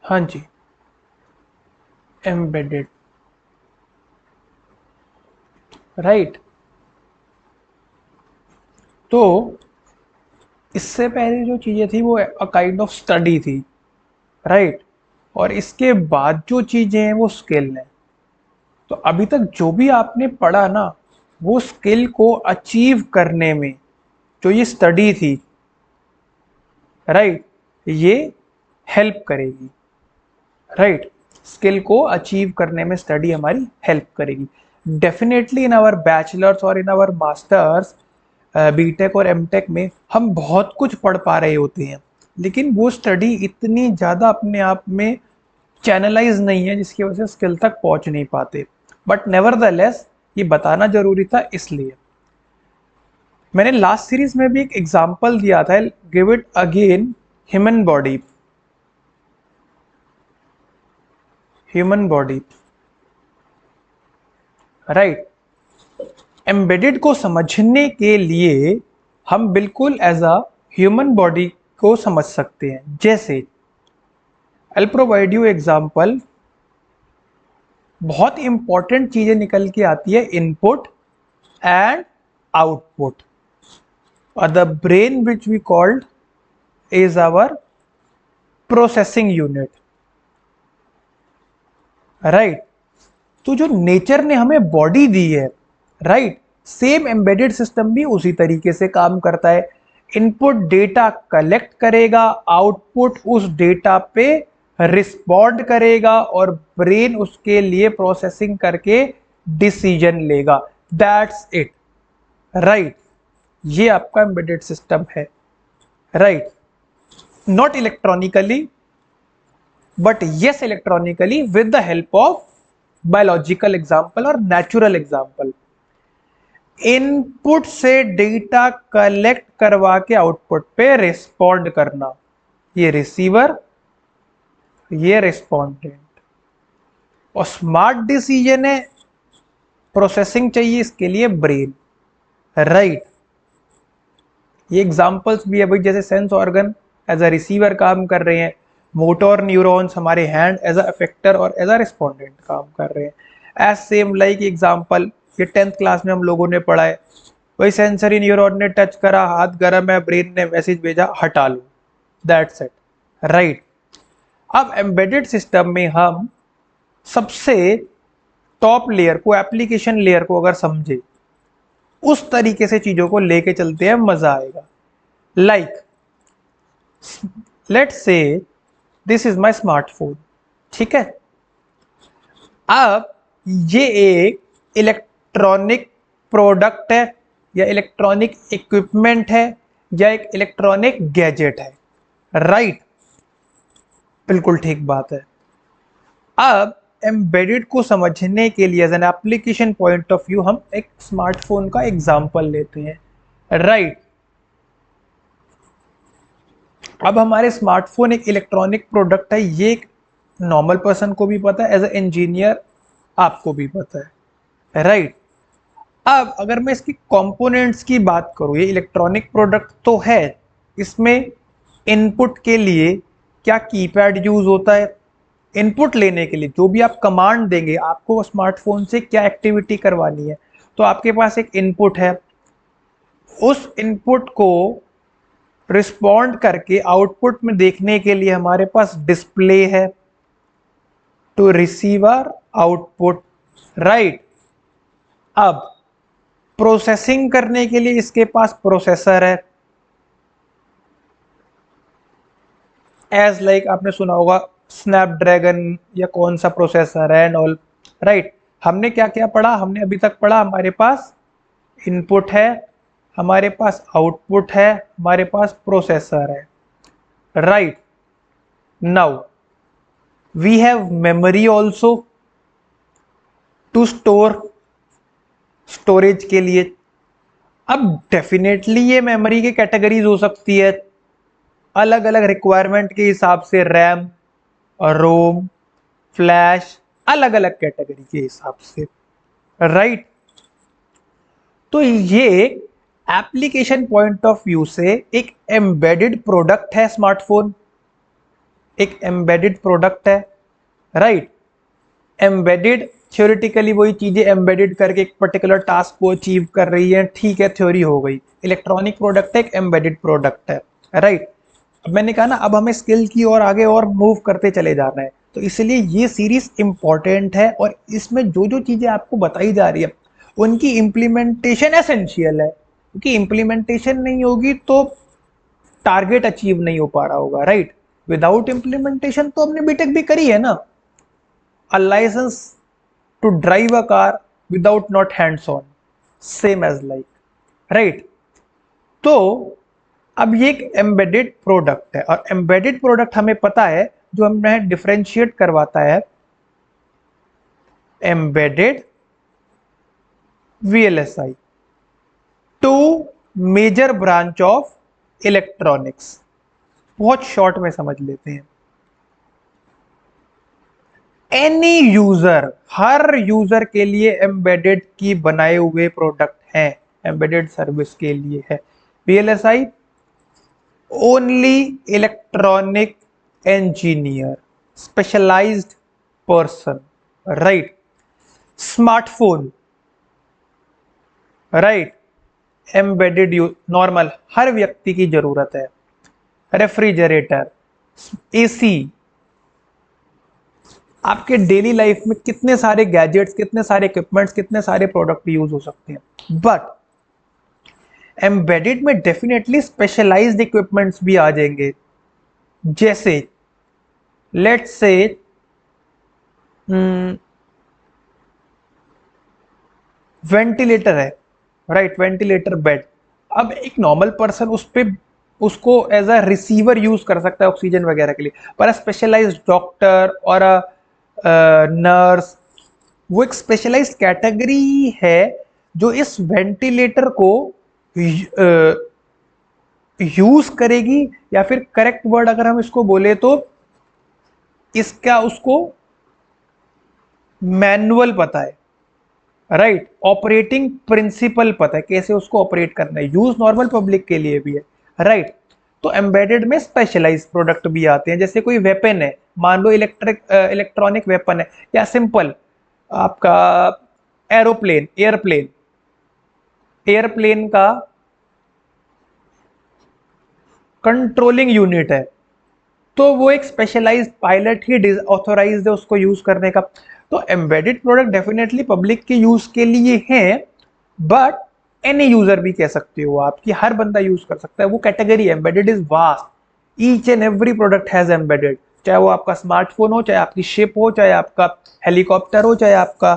हाँ जी, embedded, right. तो इससे पहले जो चीज़ें थी वो अ काइंड ऑफ स्टडी थी, राइट। और इसके बाद जो चीज़ें हैं वो स्किल हैं। तो अभी तक जो भी आपने पढ़ा ना, वो स्किल को अचीव करने में जो ये स्टडी थी, राइट, ये हेल्प करेगी, राइट। स्किल को अचीव करने में स्टडी हमारी हेल्प करेगी। डेफिनेटली इन आवर बैचलर्स और इन आवर मास्टर्स, बीटेक और एमटेक में हम बहुत कुछ पढ़ पा रहे होते हैं, लेकिन वो स्टडी इतनी ज़्यादा अपने आप में चैनलाइज नहीं है, जिसकी वजह से स्किल तक पहुंच नहीं पाते। बट नेवरदलेस ये बताना जरूरी था, इसलिए मैंने लास्ट सीरीज में भी एक एग्जांपल दिया था, give it again. Human body, human body, right. Embedded को समझने के लिए हम बिल्कुल एज अ ह्यूमन बॉडी को समझ सकते हैं। जैसे आई प्रोवाइड यू एग्जांपल, बहुत इंपॉर्टेंट चीजें निकल के आती है, इनपुट एंड आउटपुट। और the brain which we called is our processing unit, right. तो जो नेचर ने हमें बॉडी दी है, राइट, सेम एम्बेडेड सिस्टम भी उसी तरीके से काम करता है। इनपुट डेटा कलेक्ट करेगा, आउटपुट उस डेटा पे रिस्पॉन्ड करेगा, और ब्रेन उसके लिए प्रोसेसिंग करके डिसीजन लेगा। That's it, right. ये आपका एम्बेडेड सिस्टम है, right. Not electronically, but yes electronically with the help of biological example और नेचुरल एग्जाम्पल। इनपुट से डेटा कलेक्ट करवा के आउटपुट पे रिस्पॉन्ड करना, ये रिसीवर, ये रिस्पॉन्डेंट। और स्मार्ट डिसीजन है, प्रोसेसिंग चाहिए इसके लिए ब्रेन, राइट। ये एग्जांपल्स भी है भाई, जैसे sense organ as a receiver काम कर रहे हैं, मोटर न्यूरॉन्स हमारे हैंड एज अ इफेक्टर और एज अ रिस्पोंडेंट काम कर रहे हैं। एज सेम लाइक एग्जांपल, ये 10th क्लास में हम लोगों ने पढ़ा है, वही सेंसरी न्यूरॉन ने टच करा, हाथ गर्म है, ब्रेन ने मैसेज भेजा, हटा लो, दैट्स इट, राइट। अब एम्बेडेड सिस्टम में हम सबसे टॉप लेयर को, एप्लीकेशन लेयर को अगर समझे, उस तरीके से चीजों को लेके चलते हैं, मजा आएगा। Like let's say this is my smartphone, ठीक है। अब ये एक इलेक्ट्रॉनिक प्रोडक्ट है, या इलेक्ट्रॉनिक इक्विपमेंट है, या एक इलेक्ट्रॉनिक गैजेट है, राइट। बिल्कुल ठीक बात है। अब एम्बेडेड को समझने के लिए as an application point of view हम एक स्मार्टफोन का एग्जांपल लेते हैं, राइट। अब हमारे स्मार्टफोन एक इलेक्ट्रॉनिक प्रोडक्ट है, ये एक नॉर्मल पर्सन को भी पता है, एज ए इंजीनियर आपको भी पता है, राइट। अब अगर मैं इसकी कंपोनेंट्स की बात करूं, ये इलेक्ट्रॉनिक प्रोडक्ट तो है, इसमें इनपुट के लिए क्या कीपैड यूज होता है। इनपुट लेने के लिए जो भी आप कमांड देंगे, आपको स्मार्टफोन से क्या एक्टिविटी करवानी है, तो आपके पास एक इनपुट है, उस इनपुट को रिस्पॉन्ड करके आउटपुट में देखने के लिए हमारे पास डिस्प्ले है, टू रिसीवर आउटपुट, राइट। अब प्रोसेसिंग करने के लिए इसके पास प्रोसेसर है, एज लाइक आपने सुना होगा स्नैपड्रैगन या कौन सा प्रोसेसर है एंड ऑल, राइट। हमने क्या क्या पढ़ा, हमने अभी तक पढ़ा हमारे पास इनपुट है, हमारे पास आउटपुट है, हमारे पास प्रोसेसर है, right. Now we have memory also, to store, storage के लिए। अब डेफिनेटली ये मेमोरी की कैटेगरीज हो सकती है, अलग अलग रिक्वायरमेंट के हिसाब से, रैम और रोम, फ्लैश, अलग अलग कैटेगरी के हिसाब से, राइट। तो ये एप्लीकेशन पॉइंट ऑफ व्यू से एक एम्बेडेड प्रोडक्ट है स्मार्टफोन, एक एम्बेडेड प्रोडक्ट है, राइट। एम्बेडेड थ्योरेटिकली वही चीजें एम्बेडेड करके एक पर्टिकुलर टास्क को अचीव कर रही है, ठीक है, थ्योरी हो गई। इलेक्ट्रॉनिक प्रोडक्ट है, एक एम्बेडेड प्रोडक्ट है, राइट। अब मैंने कहा ना, अब हमें स्किल की और आगे और मूव करते चले जाना है, तो इसलिए ये सीरीज इंपॉर्टेंट है और इसमें जो जो चीजें आपको बताई जा रही है उनकी इम्प्लीमेंटेशन एसेंशियल है, क्योंकि इम्प्लीमेंटेशन नहीं होगी तो टारगेट अचीव नहीं हो पा रहा होगा, राइट। विदाउट इम्प्लीमेंटेशन तो हमने बीटेक भी करी है ना, a license to drive a car without not hands on, same as like, right। तो अब ये एक एम्बेडेड प्रोडक्ट है और एम्बेडेड प्रोडक्ट हमें पता है जो हमें डिफरेंशिएट करवाता है embedded VLSI, two major branch of electronics. बहुत शॉर्ट में समझ लेते हैं। एनी यूजर, हर यूजर के लिए एम्बेडेड की बनाए हुए प्रोडक्ट हैं, एम्बेडेड सर्विस के लिए है। VLSI only electronic engineer, specialised person, right. Smartphone, right, embedded use, normal हर व्यक्ति की जरूरत है। रेफ्रिजरेटर, एसी, आपके डेली लाइफ में कितने सारे गैजेट्स, कितने सारे इक्विपमेंट्स, कितने सारे प्रोडक्ट यूज हो सकते हैं, बट एम्बेडेड में डेफिनेटली स्पेशलाइज्ड इक्विपमेंट्स भी आ जाएंगे। जैसे लेट्स से वेंटिलेटर है, राइट, वेंटिलेटर बेड। अब एक नॉर्मल पर्सन उस पे उसको एज अ रिसीवर यूज कर सकता है ऑक्सीजन वगैरह के लिए, पर अ डॉक्टर और नर्स, वो एक स्पेशलाइज्ड कैटेगरी है जो इस वेंटिलेटर को यूज करेगी, या फिर करेक्ट वर्ड अगर हम इसको बोले तो इसका उसको मैनुअल पता है, राइट, ऑपरेटिंग प्रिंसिपल पता है कैसे उसको ऑपरेट करना है। यूज नॉर्मल पब्लिक के लिए भी है, राइट। तो एम्बेडेड में स्पेशलाइज प्रोडक्ट भी आते हैं। जैसे कोई वेपन है, मान लो इलेक्ट्रॉनिक वेपन है, या सिंपल आपका एरोप्लेन, एयरप्लेन, एयरप्लेन का कंट्रोलिंग यूनिट है, तो वो एक स्पेशलाइज्ड पायलट ही ऑथोराइज्ड है उसको यूज करने का। तो एम्बेडेड प्रोडक्ट डेफिनेटली पब्लिक के यूज के लिए है, बट एनी यूजर भी कह सकते हो आपकी, हर बंदा यूज कर सकता है। वो category embedded is vast, each and every product has embedded, चाहे वो आपका स्मार्टफोन हो, चाहे आपकी शिप हो, चाहे आपका हेलीकॉप्टर हो, चाहे आपका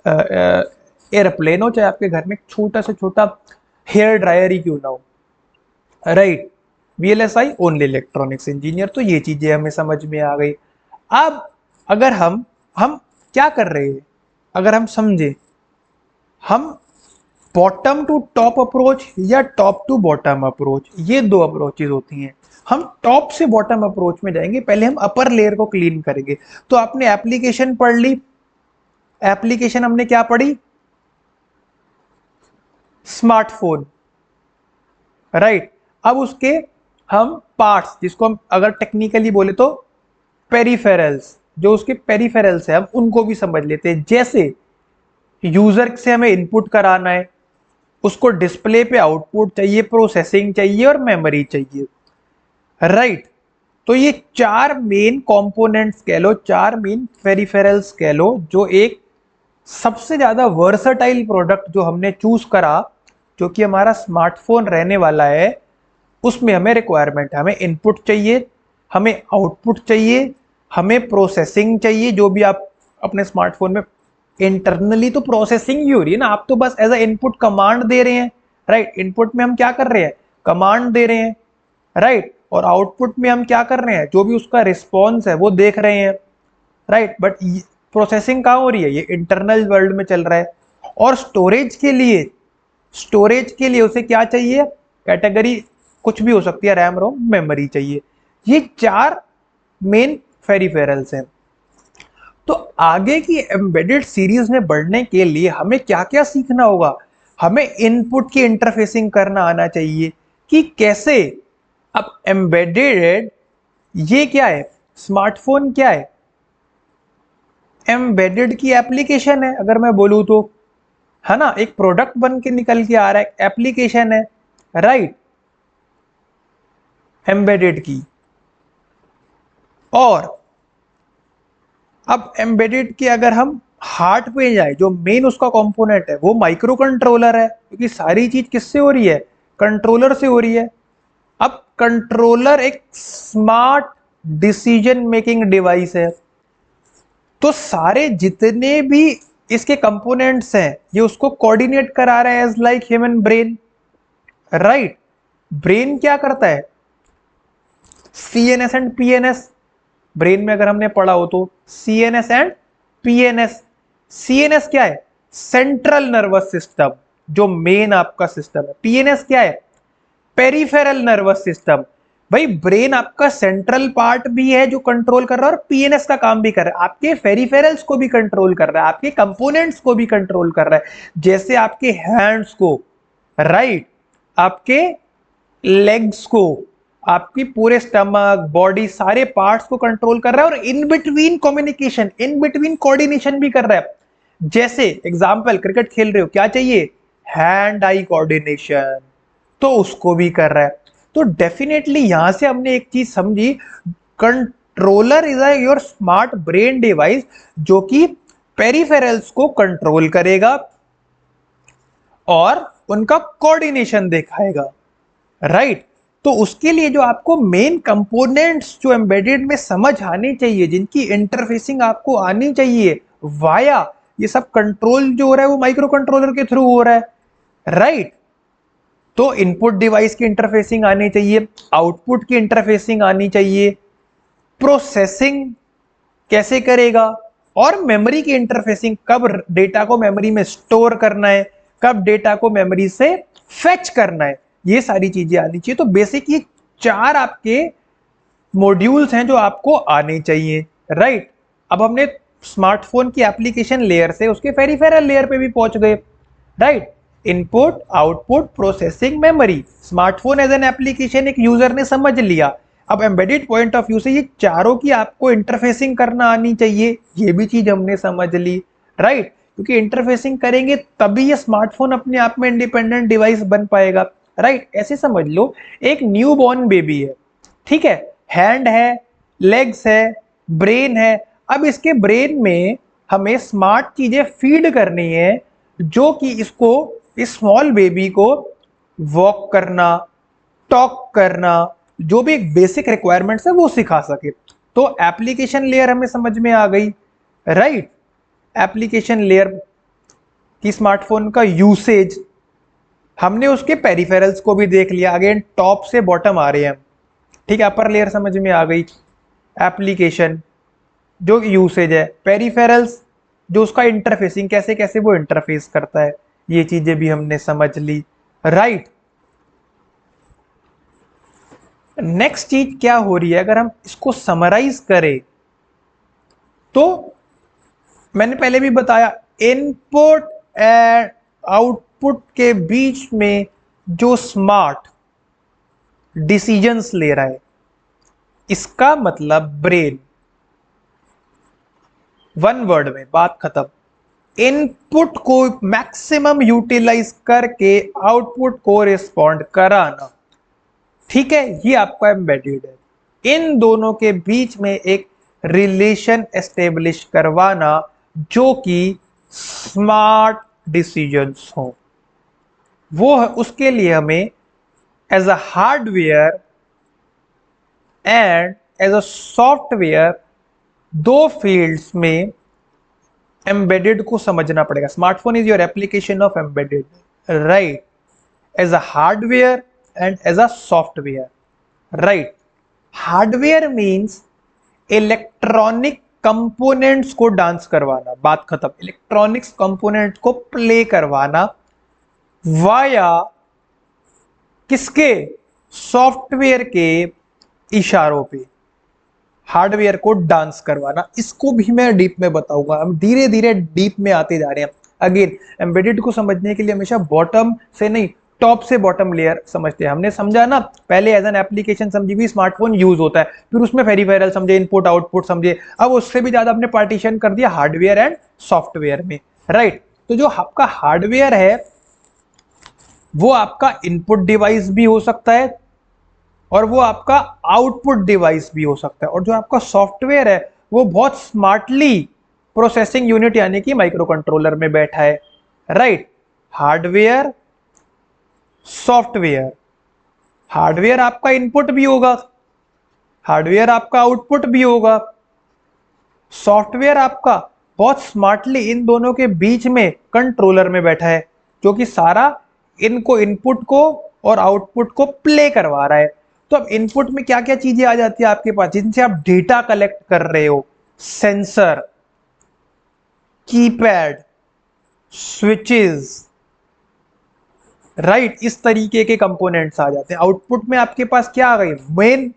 एयरप्लेन हो, चाहे आपके घर में छोटा से छोटा हेयर ड्रायर ही क्यों ना हो, right. VLSI only electronics engineer. तो ये चीजें हमें समझ में आ गई। अब अगर हम क्या कर रहे हैं, अगर हम समझे, हम बॉटम टू टॉप अप्रोच या टॉप टू बॉटम अप्रोच, ये दो अप्रोचेज होती हैं। हम टॉप से बॉटम अप्रोच में जाएंगे, पहले हम अपर लेयर को क्लीन करेंगे। तो आपने एप्लीकेशन पढ़ ली, एप्लीकेशन हमने क्या पढ़ी, स्मार्टफोन, राइट। अब उसके हम पार्ट्स, जिसको हम अगर टेक्निकली बोले तो पेरिफेरल्स, जो उसके पेरिफेरल्स है, हम उनको भी समझ लेते हैं। जैसे यूजर से हमें इनपुट कराना है, उसको डिस्प्ले पे आउटपुट चाहिए, प्रोसेसिंग चाहिए और मेमोरी चाहिए, राइट। तो ये चार मेन कंपोनेंट्स कह लो, चार मेन पेरिफेरल्स कह लो, जो एक सबसे ज्यादा वर्सटाइल प्रोडक्ट जो हमने चूज करा, जो कि हमारा स्मार्टफोन रहने वाला है, उसमें हमें रिक्वायरमेंट है, हमें इनपुट चाहिए, हमें आउटपुट चाहिए, हमें प्रोसेसिंग चाहिए। जो भी आप अपने स्मार्टफोन में इंटरनली तो प्रोसेसिंग ही हो रही है ना, आप तो बस एज अ इनपुट कमांड दे रहे हैं, राइट। इनपुट में हम क्या कर रहे हैं, कमांड दे रहे हैं, राइट। और आउटपुट में हम क्या कर रहे हैं, जो भी उसका रिस्पॉन्स है वो देख रहे हैं, राइट। बट प्रोसेसिंग कहाँ हो रही है, ये इंटरनल वर्ल्ड में चल रहा है। और स्टोरेज के लिए उसे क्या चाहिए, कैटेगरी कुछ भी हो सकती है, रैम रोम मेमोरी चाहिए। ये चार मेन पेरिफेरल्स हैं। तो आगे की एम्बेडेड सीरीज में बढ़ने के लिए हमें क्या क्या सीखना होगा, हमें इनपुट की इंटरफेसिंग करना आना चाहिए कि कैसे, अब एम्बेडेड ये क्या है, स्मार्टफोन क्या है? एम्बेडेड की एप्लीकेशन है, अगर मैं बोलूं तो, है ना, एक प्रोडक्ट बन के निकल के आ रहा है, एप्लीकेशन है, राइट, एम्बेडेड की। और अब एम्बेडेड के अगर हम हार्ट पे जाए, जो मेन उसका कंपोनेंट है वो माइक्रो कंट्रोलर है, क्योंकि सारी चीज किससे हो रही है? कंट्रोलर से हो रही है। अब कंट्रोलर एक स्मार्ट डिसीजन मेकिंग डिवाइस है, तो सारे जितने भी इसके कंपोनेंट्स हैं ये उसको कोऑर्डिनेट करा रहे हैं as like human brain, right. Brain क्या करता है? सीएनएस एंड पीएनएस, ब्रेन में अगर हमने पढ़ा हो तो सीएनएस एंड पीएनएस। सीएनएस क्या है? सेंट्रल नर्वस सिस्टम, जो मेन आपका सिस्टम है। पीएनएस क्या है? Peripheral nervous system. भाई ब्रेन आपका सेंट्रल पार्ट भी है जो कंट्रोल कर रहा है, और पीएनएस का काम भी कर रहा है, आपके पेरिफेरल्स को भी कंट्रोल कर रहा है, आपके कंपोनेंट्स को भी कंट्रोल कर रहा है, जैसे आपके हैंड्स को, राइट, आपके लेग्स को, आपकी पूरे स्टमक, बॉडी, सारे पार्ट्स को कंट्रोल कर रहा है, और in between communication, in between coordination भी कर रहा है। जैसे एग्जांपल, क्रिकेट खेल रहे हो, क्या चाहिए? हैंड आई कोऑर्डिनेशन, तो उसको भी कर रहा है। तो डेफिनेटली यहां से हमने एक चीज समझी, controller is your smart brain device, जो कि पेरिफेरल्स को कंट्रोल करेगा और उनका कोऑर्डिनेशन दिखाएगा, राइट। तो उसके लिए जो आपको मेन कंपोनेंट्स जो एम्बेडेड में समझ आने चाहिए, जिनकी इंटरफेसिंग आपको आनी चाहिए वाया, ये सब कंट्रोल जो हो रहा है वो माइक्रो कंट्रोलर के थ्रू हो रहा है, राइट। तो इनपुट डिवाइस की इंटरफेसिंग आनी चाहिए, आउटपुट की इंटरफेसिंग आनी चाहिए, प्रोसेसिंग कैसे करेगा, और मेमोरी की इंटरफेसिंग, कब डेटा को मेमोरी में स्टोर करना है, कब डेटा को मेमोरी से फेच करना है, ये सारी चीजें आनी चाहिए। तो बेसिक ये 4 आपके मॉड्यूल्स हैं जो आपको आने चाहिए, राइट। अब हमने स्मार्टफोन की एप्लीकेशन लेयर से उसके पेरिफेरल लेयर पे भी पहुंच गए, right. Input, output, processing, memory, smartphone as an application एक यूजर ने समझ लिया। अब एम्बेडेड पॉइंट ऑफ व्यू से ये चारों की आपको इंटरफेसिंग करना आनी चाहिए, ये भी चीज हमने समझ ली, राइट। क्योंकि इंटरफेसिंग करेंगे तभी ये स्मार्टफोन अपने आप में इंडिपेंडेंट डिवाइस बन पाएगा, राइट। ऐसे समझ लो, एक न्यू बॉर्न बेबी है, ठीक है, हैंड है, लेग्स है, ब्रेन है। अब इसके ब्रेन में हमें स्मार्ट चीजें फीड करनी है, जो कि इसको, इस स्मॉल बेबी को वॉक करना, टॉक करना, जो भी एक बेसिक रिक्वायरमेंट्स है वो सिखा सके। तो एप्लीकेशन लेयर हमें समझ में आ गई, राइट। एप्लीकेशन लेयर की स्मार्टफोन का यूसेज, हमने उसके पेरिफेरल्स को भी देख लिया, अगेन टॉप से बॉटम आ रहे हैं, ठीक है। अपर लेयर समझ में आ गई, एप्लीकेशन जो यूसेज है, पेरिफेरल्स जो उसका इंटरफेसिंग, कैसे कैसे वो इंटरफेस करता है, ये चीजें भी हमने समझ ली, राइट। नेक्स्ट चीज क्या हो रही है, अगर हम इसको समराइज करें तो मैंने पहले भी बताया, इनपुट एंड आउटपुट के बीच में जो स्मार्ट डिसीजंस ले रहा है, इसका मतलब ब्रेन। वन वर्ड में बात खत्म। इनपुट को मैक्सिमम यूटिलाइज करके आउटपुट को रिस्पॉन्ड कराना, ठीक है, ये आपका एम्बेडेड है। इन दोनों के बीच में एक रिलेशन एस्टेब्लिश करवाना, जो कि स्मार्ट डिसीजंस हो, वो है, उसके लिए हमें as a hardware and as a software, दो फील्ड्स में एम्बेडेड को समझना पड़ेगा। Smartphone is your application of embedded, right, as a hardware and as a software, right. Hardware means electronic components को डांस करवाना, बात खत्म। इलेक्ट्रॉनिक्स कंपोनेंट को प्ले करवाना वाया किसके? सॉफ्टवेयर के इशारों पे हार्डवेयर को डांस करवाना। इसको भी मैं डीप में बताऊंगा, हम धीरे धीरे डीप में आते जा रहे हैं। अगेन एम्बेडेड को समझने के लिए हमेशा बॉटम से नहीं, टॉप से बॉटम लेयर समझते हैं। हमने समझा ना, पहले एज एन एप्लीकेशन समझी हुई स्मार्टफोन यूज होता है, फिर उसमें पेरिफेरल समझे, इनपुट आउटपुट समझे, अब उससे भी ज्यादा हमने पार्टीशन कर दिया हार्डवेयर एंड सॉफ्टवेयर में, राइट। तो जो आपका हार्डवेयर है वो आपका इनपुट डिवाइस भी हो सकता है और वो आपका आउटपुट डिवाइस भी हो सकता है, और जो आपका सॉफ्टवेयर है वो बहुत स्मार्टली प्रोसेसिंग यूनिट यानी कि माइक्रो कंट्रोलर में बैठा है, राइट। हार्डवेयर, सॉफ्टवेयर, हार्डवेयर आपका इनपुट भी होगा, हार्डवेयर आपका आउटपुट भी होगा, सॉफ्टवेयर आपका बहुत स्मार्टली इन दोनों के बीच में कंट्रोलर में बैठा है, जो कि सारा इनको इनपुट को और आउटपुट को प्ले करवा रहा है। तो अब इनपुट में क्या क्या चीजें आ जाती है आपके पास जिनसे आप डेटा कलेक्ट कर रहे हो? सेंसर, कीपैड, स्विचेस, राइट, इस तरीके के कंपोनेंट्स आ जाते हैं। आउटपुट में आपके पास क्या आ गई? मेन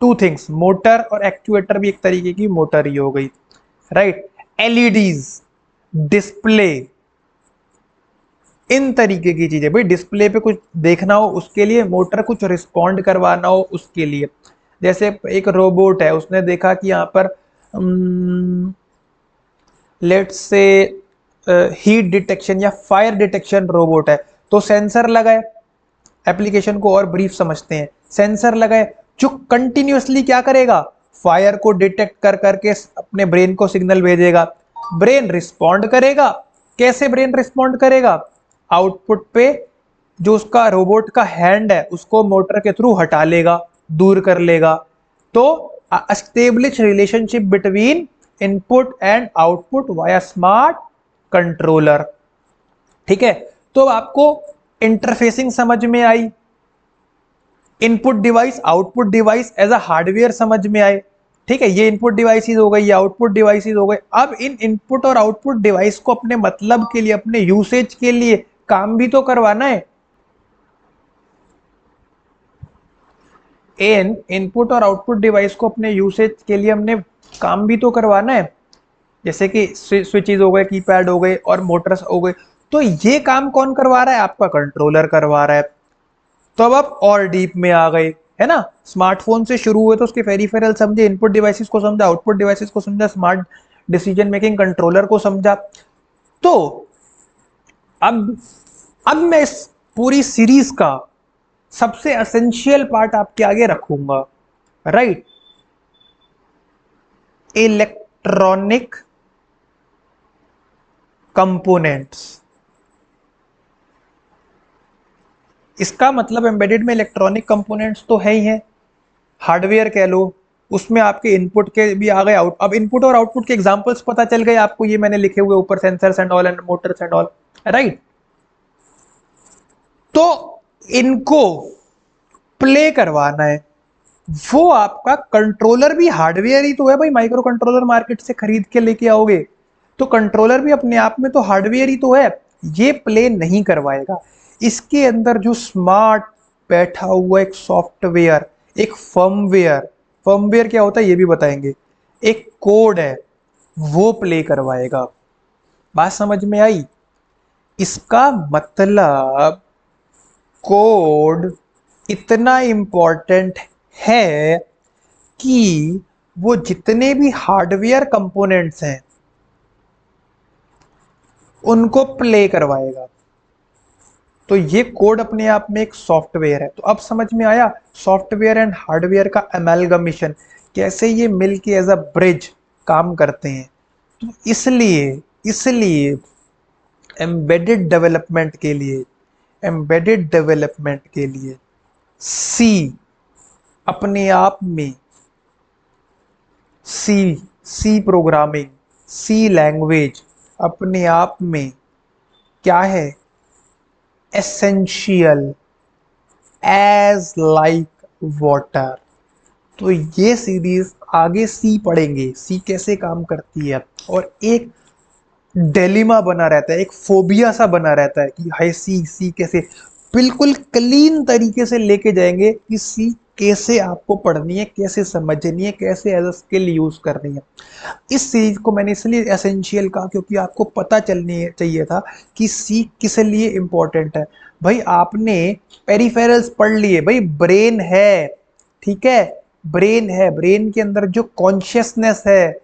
टू थिंग्स, मोटर और एक्चुएटर भी एक तरीके की मोटर ही हो गई, राइट। एलईडीज, डिस्प्ले, इन तरीके की चीजें। भाई डिस्प्ले पे कुछ देखना हो उसके लिए, मोटर कुछ रिस्पॉन्ड करवाना हो उसके लिए। जैसे एक रोबोट है, उसने देखा कि यहाँ पर लेट्स से हीट डिटेक्शन या फायर डिटेक्शन रोबोट है, तो सेंसर लगाए, एप्लीकेशन को और ब्रीफ समझते हैं। सेंसर लगाए जो कंटिन्यूअसली क्या करेगा? फायर को डिटेक्ट कर करके अपने ब्रेन को सिग्नल भेजेगा, ब्रेन रिस्पॉन्ड करेगा। कैसे ब्रेन रिस्पॉन्ड करेगा? आउटपुट पे जो उसका रोबोट का हैंड है उसको मोटर के थ्रू हटा लेगा, दूर कर लेगा। तो establish relationship between input and output via smart controller, ठीक है। तो अब आपको इंटरफेसिंग समझ में आई, input device output device as a hardware समझ में आए, ठीक है। ये इनपुट डिवाइसेस हो गई, ये आउटपुट डिवाइसेस हो गए। अब इन इनपुट और आउटपुट डिवाइस को अपने मतलब के लिए, अपने यूसेज के लिए काम भी तो करवाना है। इन इनपुट और आउटपुट डिवाइस को अपने यूसेज के लिए हमने काम भी तो करवाना है, जैसे कि स्विचेस हो गए, कीपैड हो गए और मोटर्स हो गए। तो ये काम कौन करवा रहा है? आपका कंट्रोलर करवा रहा है। तो अब आप और डीप में आ गए, है ना। स्मार्टफोन से शुरू हुए तो उसके पेरिफेरल समझे, इनपुट डिवाइसेस को समझा, आउटपुट डिवाइसेस को समझा, स्मार्ट डिसीजन मेकिंग कंट्रोलर को समझा। तो अब मैं इस पूरी सीरीज का सबसे एसेंशियल पार्ट आपके आगे रखूंगा, राइट। Electronic components. इसका मतलब एम्बेडेड में इलेक्ट्रॉनिक कंपोनेंट्स तो है ही है, हार्डवेयर कह लो, उसमें आपके इनपुट के भी आ गए, आउट। अब इनपुट और आउटपुट के एग्जांपल्स पता चल गए आपको, ये मैंने लिखे हुए ऊपर, sensors and all and Motors and all, right. तो इनको प्ले करवाना है, वो आपका कंट्रोलर भी हार्डवेयर ही तो है भाई। माइक्रो कंट्रोलर मार्केट से खरीद के लेके आओगे तो कंट्रोलर भी अपने आप में तो हार्डवेयर ही तो है। ये प्ले नहीं करवाएगा, इसके अंदर जो स्मार्ट बैठा हुआ एक सॉफ्टवेयर, एक फर्मवेयर, फर्मवेयर क्या होता है ये भी बताएंगे, एक कोड है, वो प्ले करवाएगा। बात समझ में आई? इसका मतलब कोड इतना इंपॉर्टेंट है कि वो जितने भी हार्डवेयर कंपोनेंट्स हैं उनको प्ले करवाएगा। तो ये कोड अपने आप में एक सॉफ्टवेयर है। तो अब समझ में आया सॉफ्टवेयर एंड हार्डवेयर का एमैलगमेशन, कैसे ये मिलके एज अ ब्रिज काम करते हैं। तो इसलिए एम्बेडेड डेवलपमेंट के लिए सी अपने आप में, सी प्रोग्रामिंग, सी लैंग्वेज अपने आप में क्या है? Essential, as like water. तो ये सीरीज आगे सी पढ़ेंगे, सी कैसे काम करती है, और एक डेलिमा बना रहता है, एक फोबिया सा बना रहता है कि हाय सी कैसे, बिल्कुल क्लीन तरीके से लेके जाएंगे कि सी कैसे आपको पढ़नी है, कैसे समझनी है, कैसे एज अ स्किल यूज करनी है। इस सीरीज को मैंने इसलिए एसेंशियल कहा क्योंकि आपको पता चलनी चाहिए था कि सी किस लिए इंपॉर्टेंट है। भाई आपने पेरिफेरल्स पढ़ लिए, भाई ब्रेन है, ठीक है, ब्रेन है, ब्रेन के अंदर जो कॉन्शियसनेस है,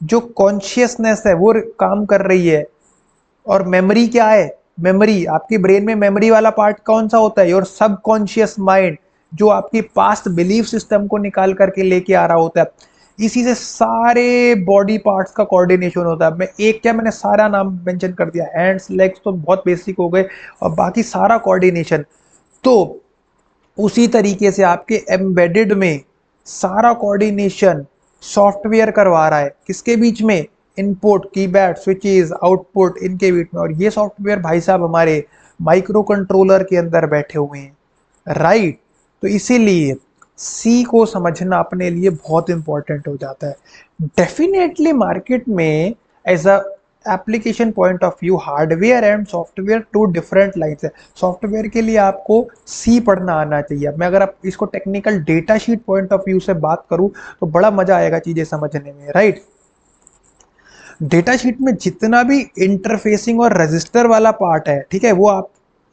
जो कॉन्शियसनेस है वो काम कर रही है। और मेमोरी क्या है, मेमोरी आपकी ब्रेन में मेमोरी वाला पार्ट कौन सा होता है, योर सबकॉन्शियस माइंड, जो आपकी पास्ट बिलीफ सिस्टम को निकाल करके लेके आ रहा होता है। इसी से सारे बॉडी पार्ट्स का कोऑर्डिनेशन होता है। मैं एक क्या, मैंने सारा नाम मेंशन कर दिया, हैंड्स लेग्स तो बहुत बेसिक हो गए, और बाकी सारा कोऑर्डिनेशन। तो उसी तरीके से आपके एम्बेडेड में सारा कोऑर्डिनेशन सॉफ्टवेयर करवा रहा है, किसके बीच में, इनपुट कीपैड स्विचेस आउटपुट इनके बीच में। और ये सॉफ्टवेयर भाई साहब हमारे माइक्रो कंट्रोलर के अंदर बैठे हुए हैं, राइट। तो इसीलिए सी को समझना अपने लिए बहुत इंपॉर्टेंट हो जाता है। डेफिनेटली मार्केट में as a application point of view hardware and software two different lines है। सॉफ्टवेयर के लिए आपको सी पढ़ना आना चाहिए। मैं अगर आप इसको technical data sheet point of view से बात करूं तो बड़ा मजा आएगा चीजें समझने में, राइट। डेटा शीट में जितना भी इंटरफेसिंग और रजिस्टर वाला पार्ट है, ठीक है,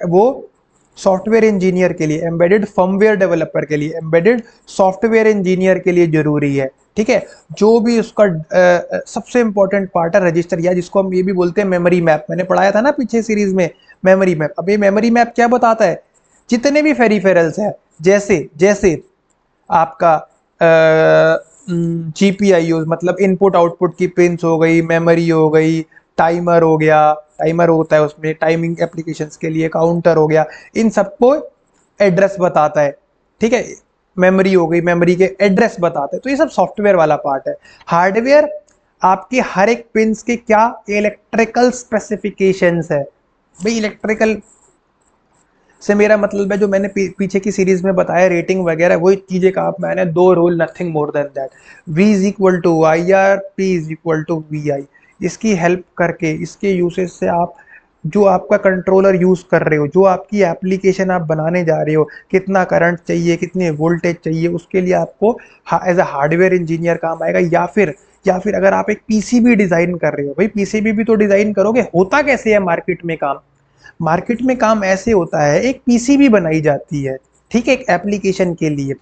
वो सॉफ्टवेयर इंजीनियर के लिए, एम्बेडेड फर्मवेयर डेवलपर के लिए, एम्बेडेड सॉफ्टवेयर इंजीनियर के लिए जरूरी है, ठीक है। जो भी उसका सबसे इंपॉर्टेंट पार्ट है रजिस्टर, या जिसको हम ये भी बोलते हैं मेमोरी मैप, मैंने पढ़ाया था ना पीछे सीरीज में मेमोरी मैप। अब ये मेमोरी मैप क्या बताता है, जितने भी फेरिफेरल्स है, जैसे जैसे आपका जीपीआईओ मतलब इनपुट आउटपुट की पिंस हो गई, मेमोरी हो गई, टाइमर हो गया, टाइमर होता है उसमें टाइमिंग एप्लीकेशंस के लिए, काउंटर हो गया, इन सबको एड्रेस बताता है, ठीक है। मेमोरी हो गई, मेमोरी के एड्रेस बताते हैं। तो ये सब सॉफ्टवेयर वाला पार्ट है। हार्डवेयर आपके हर एक पिंस के क्या इलेक्ट्रिकल स्पेसिफिकेशंस है। भाई इलेक्ट्रिकल से मेरा मतलब है जो मैंने पीछे की सीरीज में बताया रेटिंग वगैरह, वही चीजें कहा मैंने, दो rule, nothing more than that. V is equal to I R, P is equal to V I. इसकी हेल्प करके, इसके यूसेज से आप जो आपका कंट्रोलर यूज कर रहे हो, जो आपकी एप्लीकेशन आप बनाने जा रहे हो, कितना करंट चाहिए, कितनी वोल्टेज चाहिए, उसके लिए आपको एज अ हार्डवेयर इंजीनियर काम आएगा। या फिर अगर आप एक पीसीबी डिजाइन कर रहे हो, भाई पीसीबी भी तो डिजाइन करोगे। होता कैसे है मार्केट में काम, मार्केट में काम ऐसे होता है, एक पीसीबी बनाई जाती है, ठीक है, एक एप्लीकेशन के लिए।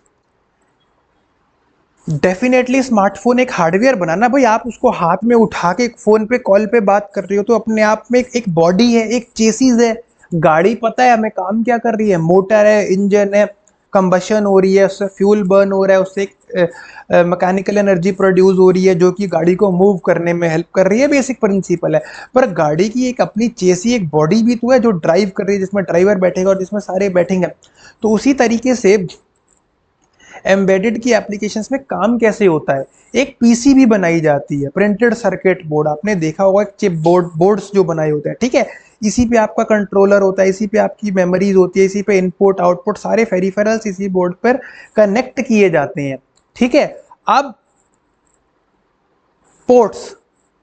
डेफिनेटली स्मार्टफोन एक हार्डवेयर बनाना, भाई आप उसको हाथ में उठा के फोन पे कॉल पे बात कर रहे हो तो अपने आप में एक बॉडी है, एक चेसिस है। गाड़ी पता है हमें काम क्या कर रही है, मोटर है, इंजन है, कंबशन हो रही है, उससे फ्यूल बर्न हो रहा है, उससे एक मैकेनिकल एनर्जी प्रोड्यूस हो रही है जो कि गाड़ी को मूव करने में हेल्प कर रही है। बेसिक प्रिंसिपल है। पर गाड़ी की एक अपनी चेसी, एक बॉडी भी तो है जो ड्राइव कर रही है, जिसमें ड्राइवर बैठेगा और जिसमें सारे बैठेंगे। तो उसी तरीके से एम्बेडेड की एप्लीकेशंस में काम कैसे होता है, एक पीसीबी बनाई जाती है, प्रिंटेड सर्किट बोर्ड, आपने देखा होगा चिप बोर्ड्स जो बनाए होते हैं, ठीक है। इसी पे आपका कंट्रोलर होता है, इसी पे आपकी मेमोरीज होती है, इसी पे इनपुट आउटपुट सारे फेरिफेरल्स इसी बोर्ड पर कनेक्ट किए जाते हैं, ठीक है। अब पोर्ट्स,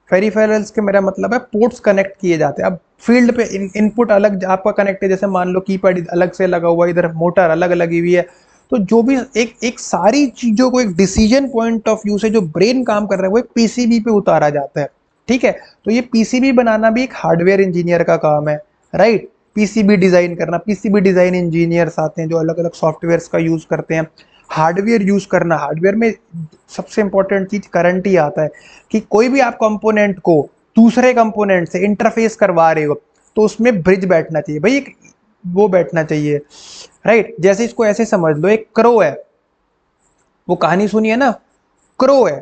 फेरिफेरल्स के मेरा मतलब है पोर्ट्स कनेक्ट किए जाते हैं। अब फील्ड पे इनपुट अलग आपका कनेक्ट है, जैसे मान लो कीपैड अलग से लगा हुआ है, इधर मोटर अलग लगी हुई है। तो जो भी एक एक सारी चीजों को एक डिसीजन पॉइंट ऑफ व्यू से जो ब्रेन काम कर रहा है वो एक पीसीबी पे उतारा जाता है, ठीक है। तो ये पीसीबी बनाना भी एक हार्डवेयर इंजीनियर का काम है, राइट। पीसीबी डिजाइन करना, पीसीबी डिजाइन इंजीनियर्स आते हैं जो अलग अलग सॉफ्टवेयर का यूज करते हैं। हार्डवेयर यूज करना, हार्डवेयर में सबसे इंपॉर्टेंट चीज करंट ही आता है कि कोई भी आप कंपोनेंट को दूसरे कंपोनेंट से इंटरफेस करवा रहे हो तो उसमें ब्रिज बैठना चाहिए, भाई एक वो बैठना चाहिए, राइट। जैसे इसको ऐसे समझ लो, एक क्रो है, वो कहानी सुनी है ना, क्रो है,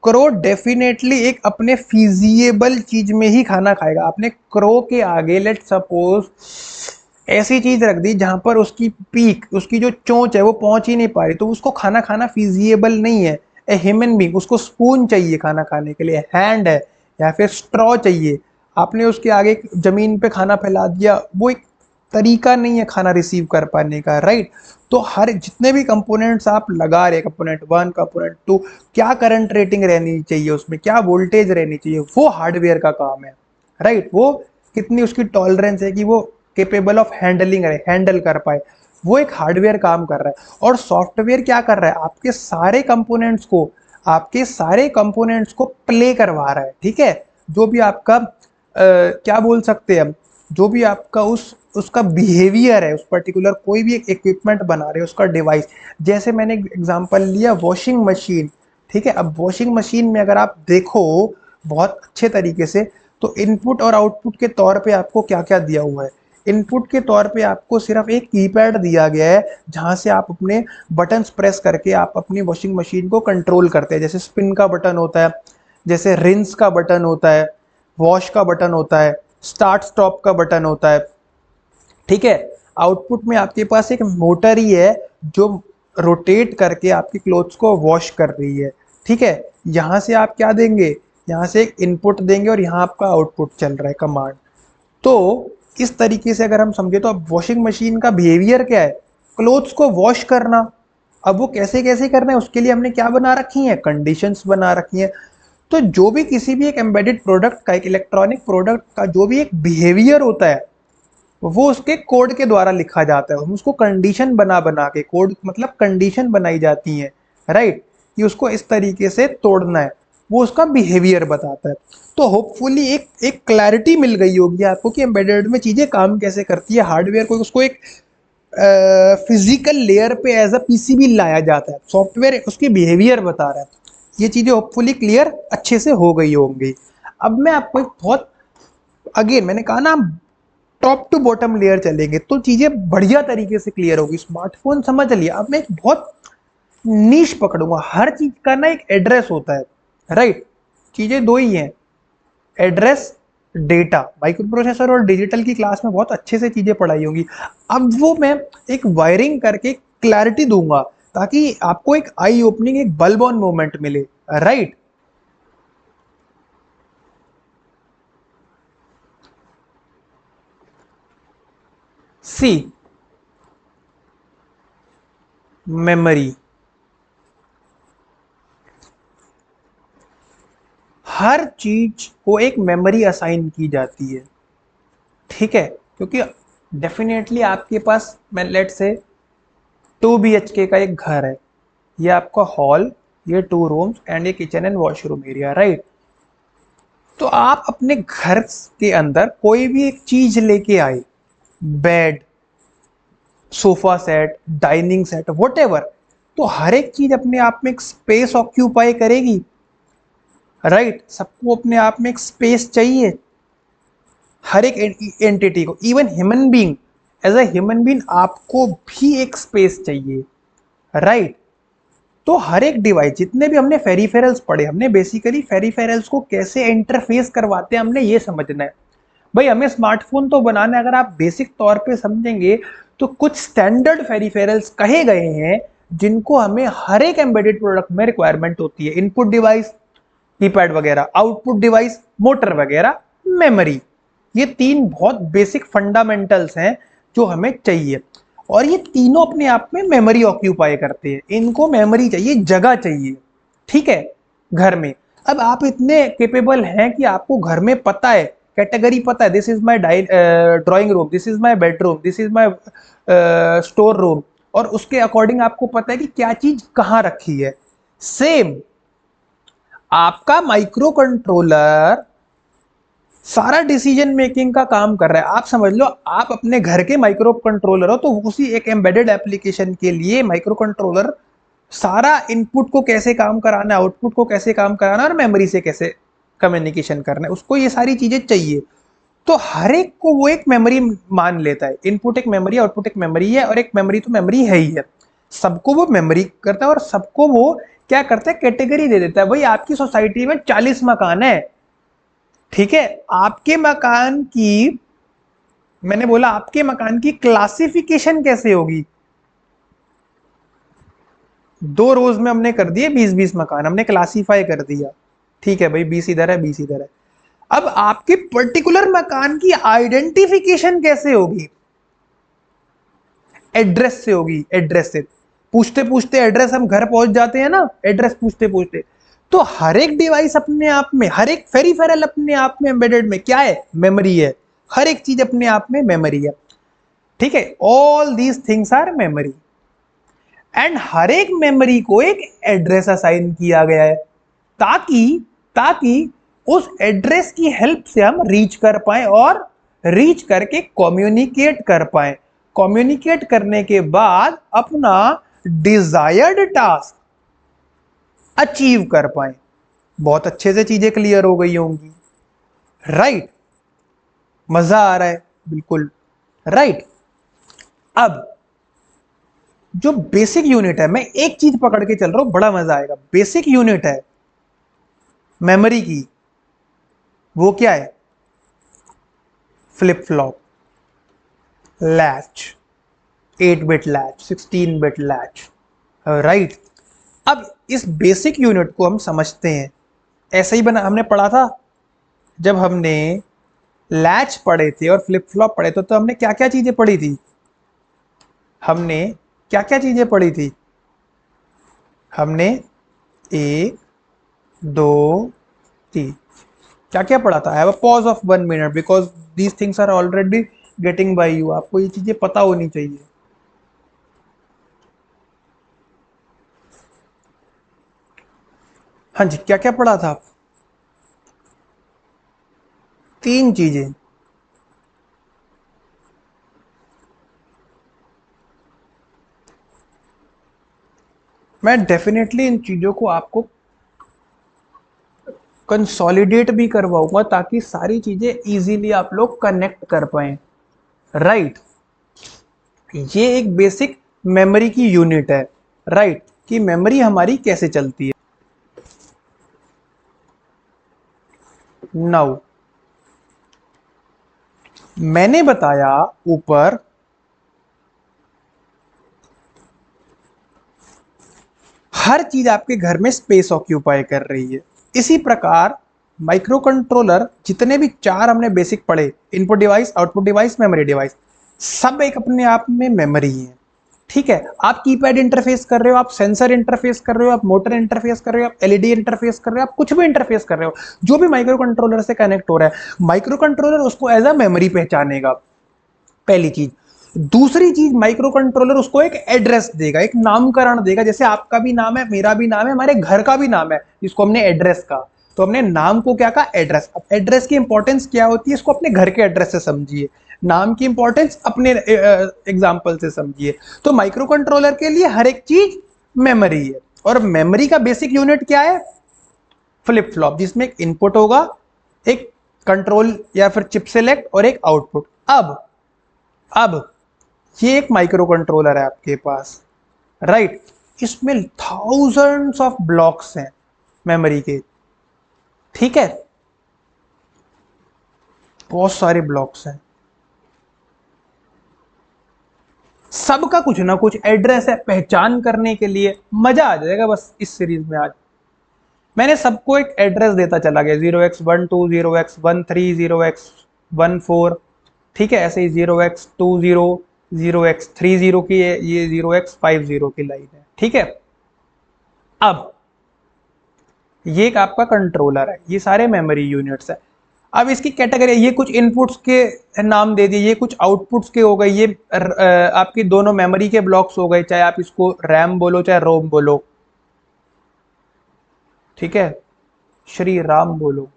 क्रो डेफिनेटली एक अपने फिजिएबल चीज में ही खाना खाएगा। आपने क्रो के आगे लेट सपोज ऐसी चीज रख दी जहां पर उसकी पीक, उसकी जो चोंच है वो पहुंच ही नहीं पा रही, तो उसको खाना खाना फिजिएबल नहीं है। ए ह्यूमन बींग, उसको स्पून चाहिए खाना खाने के लिए, हैंड है या फिर स्ट्रॉ चाहिए। आपने उसके आगे जमीन पे खाना फैला दिया, वो एक तरीका नहीं है खाना रिसीव कर पाने का, राइट। तो हर जितने भी कंपोनेंट्स आप लगा रहे, कंपोनेंट वन, कंपोनेंट टू, क्या करंट रेटिंग रहनी चाहिए उसमें, क्या वोल्टेज रहनी चाहिए, वो हार्डवेयर का काम है, राइट। वो कितनी उसकी टॉलरेंस है कि वो केपेबल ऑफ हैंडलिंग है, हैंडल कर पाए, वो एक हार्डवेयर काम कर रहा है। और सॉफ्टवेयर क्या कर रहा है, आपके सारे कंपोनेंट्स को प्ले करवा रहा है, ठीक है। जो भी आपका क्या बोल सकते हैं हम, जो भी आपका उस उसका बिहेवियर है, उस पर्टिकुलर कोई भी एक इक्विपमेंट बना रहे हैं, उसका डिवाइस। जैसे मैंने एग्जांपल लिया वॉशिंग मशीन, ठीक है। अब वॉशिंग मशीन में अगर आप देखो बहुत अच्छे तरीके से, तो इनपुट और आउटपुट के तौर पे आपको क्या क्या दिया हुआ है। इनपुट के तौर पे आपको सिर्फ एक कीपैड दिया गया है, जहां से आप अपने बटन्स प्रेस करके आप अपनी वॉशिंग मशीन को कंट्रोल करते हैं। जैसे स्पिन का बटन होता है, जैसे रिंस का बटन होता है, वॉश का बटन होता है, स्टार्ट स्टॉप का बटन होता है, ठीक है। आउटपुट में आपके पास एक मोटर ही है जो रोटेट करके आपकी क्लोथ्स को वॉश कर रही है, ठीक है। यहां से आप क्या देंगे, यहाँ से एक इनपुट देंगे और यहाँ आपका आउटपुट चल रहा है, कमांड। तो इस तरीके से अगर हम समझे तो अब वॉशिंग मशीन का बिहेवियर क्या है, क्लोथ्स को वॉश करना। अब वो कैसे कैसे करना है, उसके लिए हमने क्या बना रखी है, कंडीशंस बना रखी है। तो जो भी किसी भी एक एम्बेडेड प्रोडक्ट का, एक इलेक्ट्रॉनिक प्रोडक्ट का जो भी एक बिहेवियर होता है, वो उसके कोड के द्वारा लिखा जाता है। हम उसको कंडीशन बना बना के, कोड मतलब कंडीशन बनाई जाती है, राइट, कि उसको इस तरीके से तोड़ना है, वो उसका बिहेवियर बताता है। तो होपफुली एक एक क्लैरिटी मिल गई होगी आपको कि एम्बेडेड में चीजें काम कैसे करती है। हार्डवेयर को उसको एक फिजिकल लेयर पे एज अ पीसीबी लाया जाता है, सॉफ्टवेयर उसकी बिहेवियर बता रहा है। ये चीजें होपफुली क्लियर अच्छे से हो गई होंगी। अब मैं आपको एक बहुत, अगेन मैंने कहा ना, टॉप टू बॉटम लेयर चलेंगे तो चीजें बढ़िया तरीके से क्लियर होगी। स्मार्टफोन समझ लिया, अब मैं एक बहुत नीश पकड़ूंगा। हर चीज का ना एक एड्रेस होता है, राइट। चीजें दो ही हैं, एड्रेस, डेटा। माइक्रो प्रोसेसर और डिजिटल की क्लास में बहुत अच्छे से चीजें पढ़ाई होंगी। अब वो मैं एक वायरिंग करके क्लैरिटी दूंगा ताकि आपको एक आई ओपनिंग, एक बल्ब ऑन मोमेंट मिले, राइट। सी, मेमोरी। हर चीज को एक मेमोरी असाइन की जाती है, ठीक है। क्योंकि डेफिनेटली आपके पास, मैं लेट से 2 BHK का एक घर है, ये आपका हॉल, ये 2 रूम्स एंड ये kitchen and washroom area, right. तो आप अपने घर के अंदर कोई भी एक चीज लेके आए, bed, sofa set, dining set, what तो हर एक चीज अपने आप में एक स्पेस ऑक्यूपाई करेगी, राइट। सबको अपने आप में एक स्पेस चाहिए, हर एक एंटिटी को। Even human being, as a human being आपको भी एक स्पेस चाहिए, राइट। तो हर एक डिवाइस, जितने भी हमने फेरिफेरल्स पढ़े, हमने बेसिकली फेरिफेरल्स को कैसे इंटरफेस करवाते हैं हमने ये समझना है। भाई हमें स्मार्टफोन तो बनाना है, अगर आप बेसिक तौर पे समझेंगे तो कुछ स्टैंडर्ड फेरिफेरल्स कहे गए हैं जिनको हमें हर एक एम्बेडेड प्रोडक्ट में रिक्वायरमेंट होती है। इनपुट डिवाइस, कीपैड वगैरह, आउटपुट डिवाइस, मोटर वगैरह, मेमोरी। ये तीन बहुत बेसिक फंडामेंटल्स हैं जो हमें चाहिए। और ये तीनों अपने आप में मेमोरी ऑक्यूपाई करते हैं, इनको मेमोरी चाहिए, जगह चाहिए, ठीक है, घर में। अब आप इतने केपेबल हैं कि आपको घर में पता है, कैटेगरी पता है, this is my drawing room, this is my bedroom, this is my store room, और उसके अकॉर्डिंग आपको पता है कि क्या चीज कहाँ रखी है। सेम आपका माइक्रो कंट्रोलर सारा डिसीजन मेकिंग का काम कर रहा है। आप समझ लो आप अपने घर के माइक्रो कंट्रोलर हो, तो उसी एक एम्बेडेड एप्लीकेशन के लिए माइक्रो कंट्रोलर सारा इनपुट को कैसे काम कराना है, आउटपुट को कैसे काम कराना है और मेमोरी से कैसे कम्युनिकेशन करना है, उसको ये सारी चीजें चाहिए। तो हर एक को वो एक मेमोरी मान लेता है। इनपुट एक मेमोरी, आउटपुट एक मेमोरी है, और एक मेमोरी तो मेमोरी है ही है। सबको वो मेमोरी करता है और सबको वो क्या करता है, कैटेगरी दे देता है। भाई आपकी सोसाइटी में 40 मकान है, ठीक है। आपके मकान की, मैंने बोला आपके मकान की क्लासिफिकेशन कैसे होगी। 2 रोज में हमने कर दिए 20-20 मकान, हमने क्लासीफाई कर दिया, ठीक है भाई, 20 इधर है, 20 इधर है। अब आपके पर्टिकुलर मकान की आइडेंटिफिकेशन कैसे होगी, एड्रेस से होगी। एड्रेस से पूछते पूछते एड्रेस, हम घर पहुंच जाते हैं ना एड्रेस पूछते पूछते। तो हर एक डिवाइस अपने आप में, हर एक फेरिफेरल अपने आप में एम्बेडेड में क्या है, मेमोरी है। हर एक चीज अपने आप में मेमोरी है, ठीक है। All these things are memory, and हर एक मेमोरी को एक एड्रेस असाइन किया गया है, ताकि ताकि उस एड्रेस की हेल्प से हम रीच कर पाए और रीच करके कम्युनिकेट कर पाए, कम्युनिकेट करने के बाद अपना डिजायर्ड टास्क अचीव कर पाए। बहुत अच्छे से चीजें क्लियर हो गई होंगी, राइट? मजा आ रहा है? बिल्कुल राइट। अब जो बेसिक यूनिट है, मैं एक चीज पकड़ के चल रहा हूं, बड़ा मजा आएगा। बेसिक यूनिट है मेमोरी की, वो क्या है? Flip flop, latch, 8 bit latch, 16 bit latch, right. अब इस बेसिक यूनिट को हम समझते हैं, ऐसे ही बना हमने पढ़ा था जब हमने लैच पढ़े थे और फ्लिप फ्लॉप पढ़े थे, तो हमने क्या क्या चीजें पढ़ी थी? हमने क्या क्या चीजें पढ़ी थी? हमने 1 2 3 क्या क्या पढ़ा था? Have a pause of 1 minute because these things are already getting by you. आपको ये चीजें पता होनी चाहिए। हाँ जी, क्या क्या पढ़ा था? 3 चीजें। मैं डेफिनेटली इन चीजों को आपको कंसोलिडेट भी करवाऊंगा ताकि सारी चीजें इजीली आप लोग कनेक्ट कर पाए, राइट। ये एक बेसिक मेमोरी की यूनिट है, राइट, कि मेमोरी हमारी कैसे चलती है। नाउ मैंने बताया ऊपर हर चीज आपके घर में स्पेस ऑक्यूपाई कर रही है। इसी प्रकार माइक्रो कंट्रोलर जितने भी 4 हमने बेसिक पढ़े, input device, output device, memory device, सब एक अपने आप में मेमोरी है। ठीक है, आप कीपैड इंटरफेस कर रहे हो, आप सेंसर इंटरफेस कर रहे हो, आप मोटर इंटरफेस कर रहे हो, आप एलईडी इंटरफेस कर रहे हो, आप कुछ भी इंटरफेस कर रहे हो, जो भी माइक्रो कंट्रोलर से कनेक्ट हो रहा है, माइक्रो कंट्रोलर उसको एज अ मेमोरी पहचानेगा, पहली चीज। दूसरी चीज, माइक्रो कंट्रोलर उसको एक एड्रेस देगा, एक नामकरण देगा। जैसे आपका भी नाम है, मेरा भी नाम है, हमारे घर का भी नाम है, जिसको हमने एड्रेस कहा, तो हमने नाम को क्या कहा? एड्रेस। अब एड्रेस की इंपॉर्टेंस क्या होती है, इसको अपने घर के एड्रेस से समझिए, नाम की इंपॉर्टेंस अपने एग्जाम्पल से समझिए। तो माइक्रो कंट्रोलर के लिए हर एक चीज मेमोरी है, और मेमोरी का बेसिक यूनिट क्या है? फ्लिप फ्लॉप, जिसमें एक इनपुट होगा, एक कंट्रोल या फिर चिप सेलेक्ट और एक आउटपुट। अब ये एक माइक्रो कंट्रोलर है आपके पास, राइट। इसमें थाउजेंड्स ऑफ ब्लॉक्स हैं मेमोरी के, ठीक है, बहुत सारे ब्लॉक्स हैं, सबका कुछ ना कुछ एड्रेस है। पहचान करने के लिए मजा आ जाएगा बस इस सीरीज में। आज मैंने सबको एक एड्रेस देता चला गया, 0x12, 0x13, 0x14, ठीक है, ऐसे ही 0x20, 0x30 की है, ये 0x50 की लाइन है, ठीक है। अब ये एक आपका कंट्रोलर है, ये सारे मेमोरी यूनिट्स है। अब इसकी कैटेगरी, ये कुछ इनपुट्स के नाम दे दिए, ये कुछ आउटपुट्स के हो गए, ये आपकी दोनों मेमोरी के ब्लॉक्स हो गए, चाहे आप इसको रैम बोलो चाहे रोम बोलो, ठीक है, श्री राम बोलो,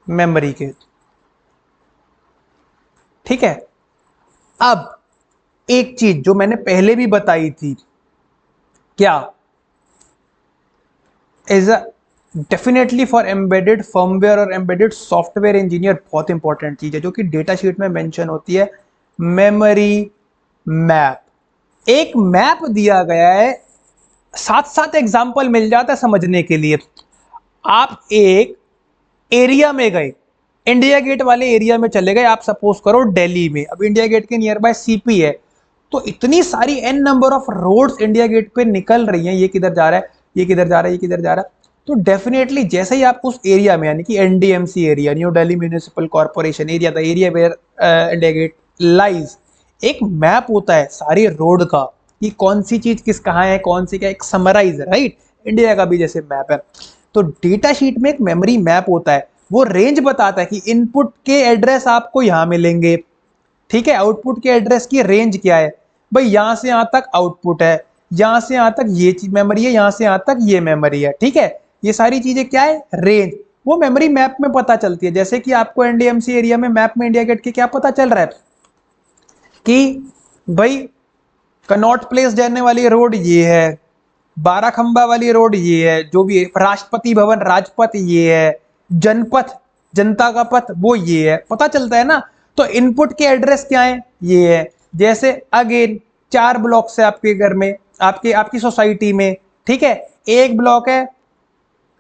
मेमोरी के, ठीक है। अब एक चीज जो मैंने पहले भी बताई थी, क्या? As a definitely for embedded firmware और एम्बेडेड सॉफ्टवेयर इंजीनियर बहुत इंपॉर्टेंट चीज है, जो कि डेटा शीट में मेंशन होती है, मेमोरी मैप। एक मैप दिया गया है, साथ साथ एग्जाम्पल मिल जाता है समझने के लिए। आप एक एरिया में गए, इंडिया गेट वाले एरिया में चले गए, आप सपोज करो दिल्ली में। अब इंडिया गेट के नियर बाय सीपी है, तो इतनी सारी an number of roads India Gate पे निकल रही हैं, ये किधर जा रहा है, ये किधर जा रहा है, ये किधर जा रहा है। तो डेफिनेटली जैसे ही आप उस एरिया में, यानी कि NDMC area, New Delhi Municipal Corporation area, the area where India Gate lies, एक मैप होता है सारी रोड का, कि कौन सी चीज किस कहाँ है, कौन सी क्या, एक समराइज, राइट। इंडिया का भी जैसे मैप है, तो डेटा शीट में एक मेमोरी मैप होता है, वो रेंज बताता है कि इनपुट के एड्रेस आपको यहां मिलेंगे, ठीक है, आउटपुट के एड्रेस की रेंज क्या है, भाई यहां से यहां तक आउटपुट है, यहां से यहां तक ये चीज मेमोरी है, यहां से यहां तक ये मेमोरी है, ठीक है। ये सारी चीजें क्या है? रेंज। वो मेमोरी मैप में पता चलती है। जैसे कि आपको एनडीएमसी एरिया में मैप में इंडिया गेट के क्या पता चल रहा है कि भाई कनॉट प्लेस जाने वाली रोड ये है, बारह खंबा वाली रोड ये है, जो भी है, राष्ट्रपति भवन राजपथ ये है, जनपथ जनता का पथ वो ये है, पता चलता है ना। तो इनपुट के एड्रेस क्या है, ये है। जैसे अगेन 4 ब्लॉक है आपके घर में, आपके आपकी सोसाइटी में, ठीक है। एक ब्लॉक है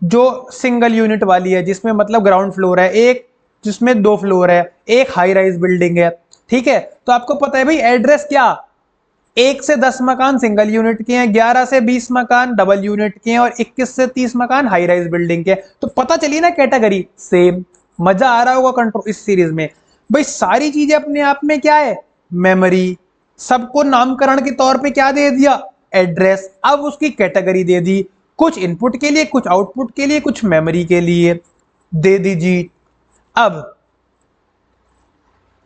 जो सिंगल यूनिट वाली है, जिसमें मतलब ग्राउंड फ्लोर है, एक जिसमें 2 फ्लोर है, एक हाई राइज बिल्डिंग है, ठीक है। तो आपको पता है भाई एड्रेस क्या, 1 से 10 मकान सिंगल यूनिट के हैं, 11 से 20 मकान डबल यूनिट के हैं, और 21 से 30 मकान हाई राइज बिल्डिंग के हैं। तो पता चली ना कैटेगरी, सेम। मजा आ रहा होगा कंट्रोल इस सीरीज में। भाई सारी चीजें अपने आप में क्या है, मेमोरी। सबको नामकरण के तौर पे क्या दे दिया, एड्रेस। अब उसकी कैटेगरी दे दी, कुछ इनपुट के लिए, कुछ आउटपुट के लिए, कुछ मेमोरी के लिए दे दीजिए। अब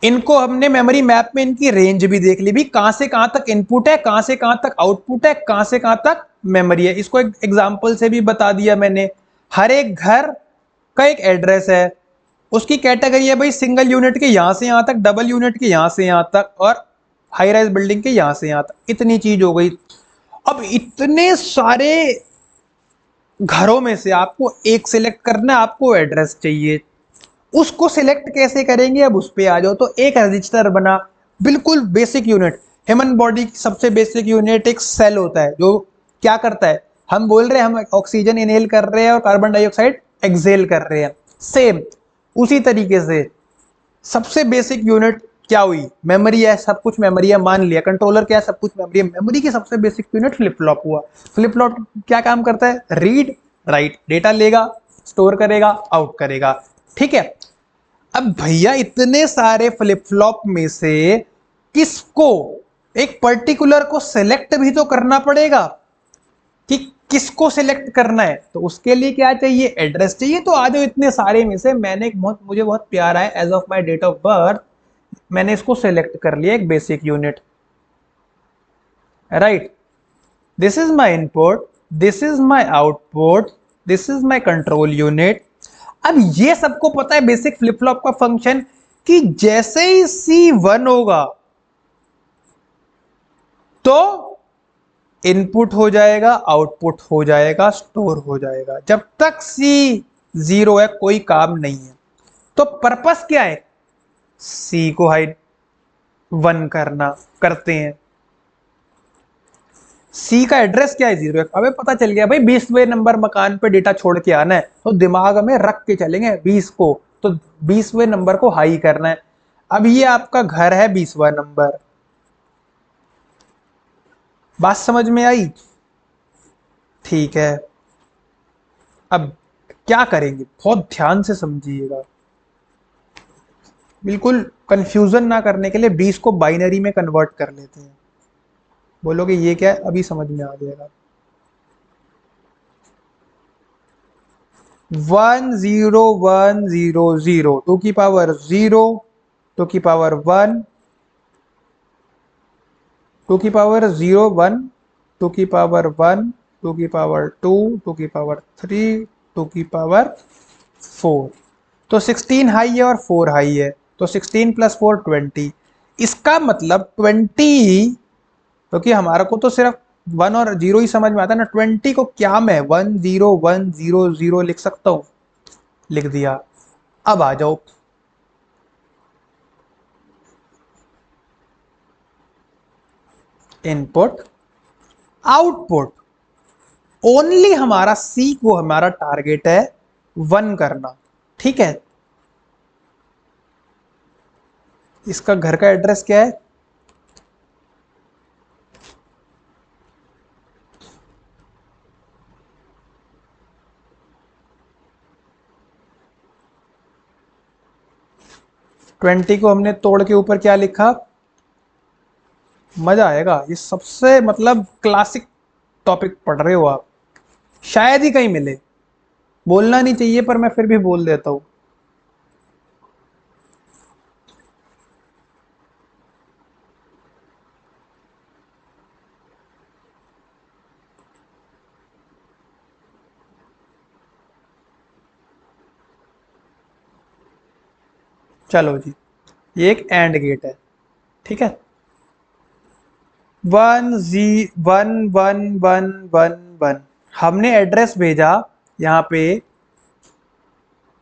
इनको हमने मेमोरी मैप में इनकी रेंज भी देख ली भी, कहां से कहां तक इनपुट है, कहां से कहां तक आउटपुट है, कहां से कहां तक मेमोरी है। इसको एक एग्जांपल से भी बता दिया मैंने। हर एक घर का एक एड्रेस है, उसकी कैटेगरी है भाई सिंगल यूनिट के यहां से यहां तक, डबल यूनिट के यहां से यहां तक, और हाई राइज बिल्डिंग के यहां से यहां तक। इतनी चीज हो गई। अब इतने सारे घरों में से आपको एक सिलेक्ट करना है, आपको एड्रेस चाहिए। उसको सिलेक्ट कैसे करेंगे, अब उस पे आ जाओ। तो एक रजिस्टर बना, बिल्कुल बेसिक यूनिट। ह्यूमन बॉडी की सबसे बेसिक यूनिट एक सेल होता है, जो क्या करता है, हम बोल रहे हैं हम ऑक्सीजन इनहेल कर रहे हैं और कार्बन डाइऑक्साइड एक्सहेल कर रहे हैं, सेम उसी तरीके से सबसे बेसिक यूनिट क्या हुई, मेमोरी है। सब कुछ मेमोरी है मान लिया, कंट्रोलर क्या है, सब कुछ मेमोरी है। मेमोरी की सबसे बेसिक यूनिट फ्लिप फ्लॉप हुआ। फ्लिप फ्लॉप क्या काम करता है, रीड राइट, डेटा लेगा, स्टोर करेगा, आउट करेगा, ठीक है। अब भैया इतने सारे फ्लिप फ्लॉप में से किसको, एक पर्टिकुलर को सिलेक्ट भी तो करना पड़ेगा कि किसको सिलेक्ट करना है। तो उसके लिए क्या चाहिए, एड्रेस चाहिए। तो आ जाओ इतने सारे में से मैंने एक बहुत मुझे बहुत प्यारा है, as of my date of birth मैंने इसको सिलेक्ट कर लिया, एक basic unit, right. This is my input, this is my output, this is my control unit. अब ये सबको पता है बेसिक फ्लिप फ्लॉप का फंक्शन, कि जैसे ही C1 होगा तो इनपुट हो जाएगा, आउटपुट हो जाएगा, स्टोर हो जाएगा। जब तक C0 है कोई काम नहीं है। तो पर्पस क्या है, C को हाइड 1 करना, करते हैं। C का एड्रेस क्या है, 0 है। अबे पता चल गया भाई 20वें नंबर मकान पे डेटा छोड़ के आना है, तो दिमाग में रख के चलेंगे 20 को, तो 20वें नंबर को हाई करना है। अब ये आपका घर है 20वां नंबर। बात समझ में आई, ठीक है। अब क्या करेंगे, बहुत ध्यान से समझिएगा, बिल्कुल कंफ्यूजन ना करने के लिए 20 को बाइनरी में कन्वर्ट कर लेते हैं। बोलोगे ये क्या है, अभी समझ में आ जाएगा। 10100 टू की पावर 0, टू की पावर 1, टू की पावर 0 1, टू की पावर 1, टू की पावर 2, टू की पावर 3, टू की पावर 4। तो 16 हाई है और 4 हाई है, तो 16 + 4 20। इसका मतलब 20, क्योंकि हमारा को तो सिर्फ 1 और 0 ही समझ में आता है ना, 20 को क्या मैं 10100 लिख सकता हूं, लिख दिया। अब आ जाओ, इनपुट आउटपुट। ओनली हमारा सी को हमारा टारगेट है 1 करना, ठीक है। इसका घर का एड्रेस क्या है, ट्वेंटी को हमने तोड़ के ऊपर क्या लिखा, मजा आएगा। ये सबसे मतलब क्लासिक टॉपिक पढ़ रहे हो आप, शायद ही कहीं मिले। बोलना नहीं चाहिए पर मैं फिर भी बोल देता हूं। चलो जी, ये एक एंड गेट है, ठीक है। 1 1 1 1 1, हमने एड्रेस भेजा यहाँ पे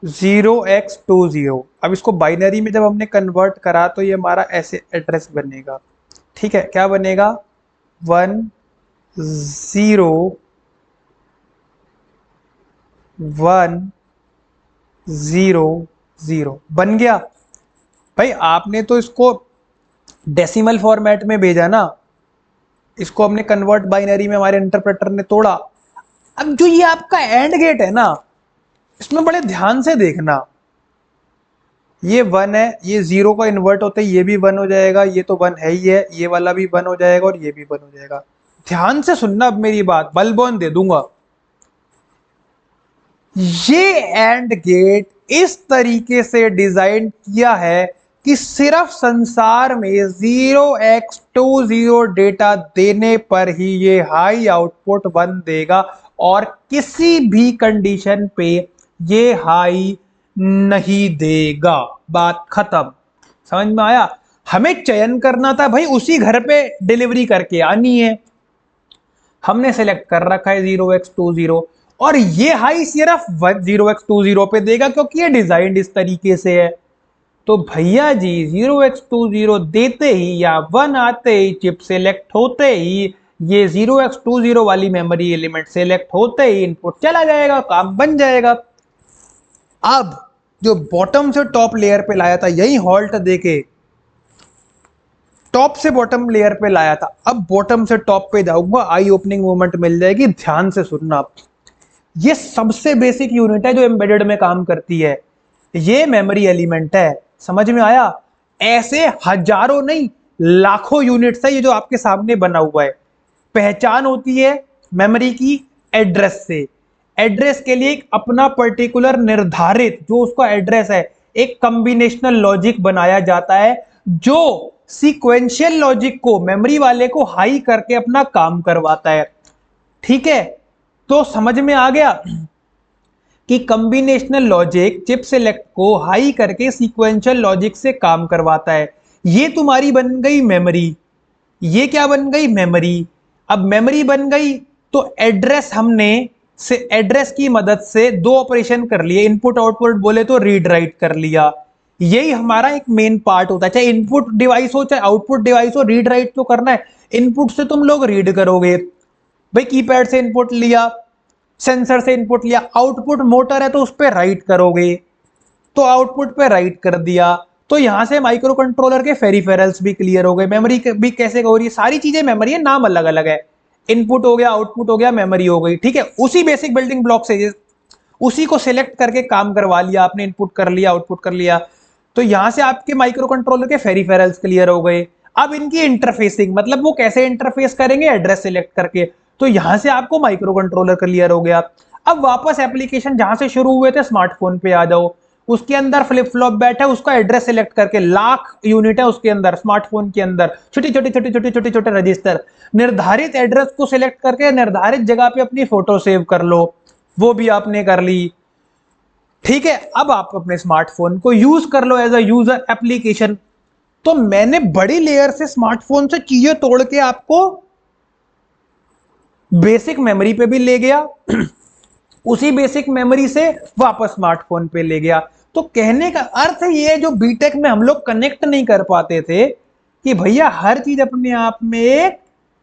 0x20। अब इसको बाइनरी में जब हमने कन्वर्ट करा तो ये हमारा ऐसे एड्रेस बनेगा, ठीक है। क्या बनेगा? 1 0 1 0 बन गया। भाई आपने तो इसको डेसिमल फॉर्मेट में भेजा ना, इसको हमने कन्वर्ट बाइनरी में हमारे इंटरप्रेटर ने तोड़ा। अब जो ये आपका एंड गेट है ना, इसमें बड़े ध्यान से देखना, ये 1 है, ये 0 का इन्वर्ट होते ही ये भी 1 हो जाएगा, ये तो 1 है ही है, ये वाला भी 1 हो जाएगा और ये भी 1 हो जाएगा। ध्यान से सुनना अब मेरी बात, बलबोन दे दूंगा। ये एंड गेट इस तरीके से डिजाइन किया है कि सिर्फ संसार में 0x20 डेटा देने पर ही ये हाई आउटपुट 1 देगा और किसी भी कंडीशन पे ये हाई नहीं देगा। बात खत्म। समझ में आया? हमें चयन करना था भाई, उसी घर पे डिलीवरी करके आनी है। हमने सेलेक्ट कर रखा है 0x20 और ये हाई सिर्फ 0x20 पे देगा क्योंकि ये डिजाइन इस तरीके से है। तो भैया जी 0x20 देते ही या 1 आते ही, चिप सेलेक्ट होते ही, ये 0x20 वाली मेमोरी एलिमेंट सेलेक्ट होते ही इनपुट चला जाएगा, काम बन जाएगा। अब जो बॉटम से टॉप लेयर पे लाया था, यही हॉल्ट देके टॉप से बॉटम लेयर पे लाया था, अब बॉटम से टॉप पे जाऊंगा, आई ओपनिंग मूवमेंट मिल जाएगी। ध्यान से सुनना, ये सबसे बेसिक यूनिट है जो एम्बेडेड में काम करती है। ये मेमोरी एलिमेंट है, समझ में आया? ऐसे हजारों नहीं लाखों यूनिट्स है ये जो आपके सामने बना हुआ है। पहचान होती है मेमोरी की एड्रेस से। एड्रेस के लिए एक अपना पर्टिकुलर निर्धारित जो उसका एड्रेस है, एक कॉम्बिनेशनल लॉजिक बनाया जाता है जो सीक्वेंशियल लॉजिक को मेमोरी वाले को हाई करके अपना काम करवाता है। ठीक है, तो समझ में आ गया कि कॉम्बिनेशनल लॉजिक चिप सेलेक्ट को हाई करके सीक्वेंशियल लॉजिक से काम करवाता है। ये तुम्हारी बन गई मेमोरी। ये क्या बन गई? मेमोरी। अब मेमोरी बन गई तो एड्रेस हमने से एड्रेस की मदद से दो ऑपरेशन कर लिए, इनपुट आउटपुट बोले तो रीड राइट कर लिया। यही हमारा एक मेन पार्ट होता है, चाहे इनपुट डिवाइस हो चाहे आउटपुट डिवाइस हो, रीड राइट तो करना है। इनपुट से तुम लोग रीड करोगे, भाई कीपैड से इनपुट लिया, सेंसर से इनपुट लिया, आउटपुट मोटर है तो उस पर राइट करोगे, तो आउटपुट पे राइट कर दिया। तो यहां से माइक्रो कंट्रोलर के फेरिफेरल्स भी क्लियर हो गए। मेमोरी भी कैसे हो रही है, सारी चीजें मेमोरी है, नाम अलग अलग है। इनपुट हो गया, आउटपुट हो गया, मेमोरी हो गई। ठीक है, उसी बेसिक बिल्डिंग ब्लॉक से उसी को सिलेक्ट करके काम करवा लिया आपने, इनपुट कर लिया, आउटपुट कर लिया। तो यहां से आपके माइक्रो कंट्रोलर के फेरिफेरल्स क्लियर हो गए। अब इनकी इंटरफेसिंग, मतलब वो कैसे इंटरफेस करेंगे, एड्रेस सिलेक्ट करके। तो यहां से आपको माइक्रो कंट्रोलर क्लियर हो गया। अब वापस एप्लीकेशन जहां से शुरू हुए थे स्मार्टफोन पे आ जाओ। उसके अंदर फ्लिप फ्लॉप बैठा है, उसका एड्रेस सिलेक्ट करके, लाख यूनिट है उसके अंदर, स्मार्टफोन के अंदर छोटी छोटी छोटी छोटी छोटे छोटे रजिस्टर, निर्धारित एड्रेस को सिलेक्ट करके निर्धारित जगह पे अपनी फोटो सेव कर लो, वो भी आपने कर ली। ठीक है, अब आप अपने स्मार्टफोन को यूज कर लो एज अ यूजर एप्लीकेशन। तो मैंने बड़ी लेयर से स्मार्टफोन से चीजें तोड़ के आपको बेसिक मेमोरी पे भी ले गया उसी बेसिक मेमोरी से वापस स्मार्टफोन पे ले गया। तो कहने का अर्थ ये, जो बीटेक में हम लोग कनेक्ट नहीं कर पाते थे कि भैया हर चीज अपने आप में एक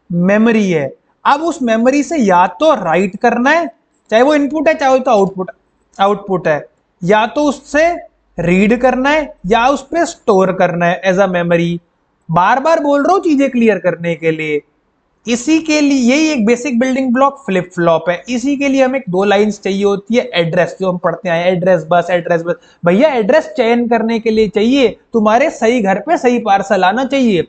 मेमोरी है। अब उस मेमोरी से या तो राइट करना है, चाहे वो इनपुट है चाहे तो आउटपुट है, या तो उससे रीड करना है या उस पर स्टोर करना है एज अ मेमोरी। बार बार बोल रहा हूं चीजें क्लियर करने के लिए। इसी के लिए यही एक basic building block flip flop है। इसी के लिए हमें दो लाइंस चाहिए होती है, एड्रेस, जो हम पढ़ते हैं एड्रेस बस, एड्रेस बस। भैया एड्रेस चयन करने के लिए चाहिए, तुम्हारे सही घर पे सही पार्सल आना चाहिए।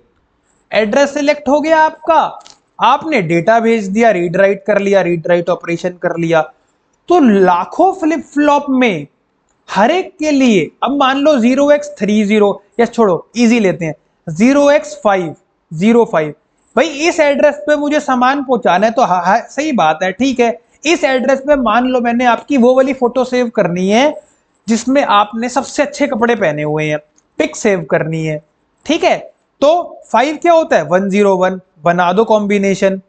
एड्रेस सिलेक्ट हो गया आपका, आपने डेटा भेज दिया, रीड राइट कर लिया, रीड राइट ऑपरेशन कर लिया। तो लाखों फ्लिप फ्लॉप में हर एक के लिए, अब मान लो 0x30, या छोड़ो इजी लेते हैं 0x505, भाई इस एड्रेस पे मुझे सामान पहुंचाना है। तो हाँ सही बात है, ठीक है, इस एड्रेस पे मान लो मैंने आपकी वो वाली फोटो सेव करनी है जिसमें आपने सबसे अच्छे कपड़े पहने हुए हैं, पिक सेव करनी है, ठीक है। तो 5 क्या होता है 101, बना दो कॉम्बिनेशन।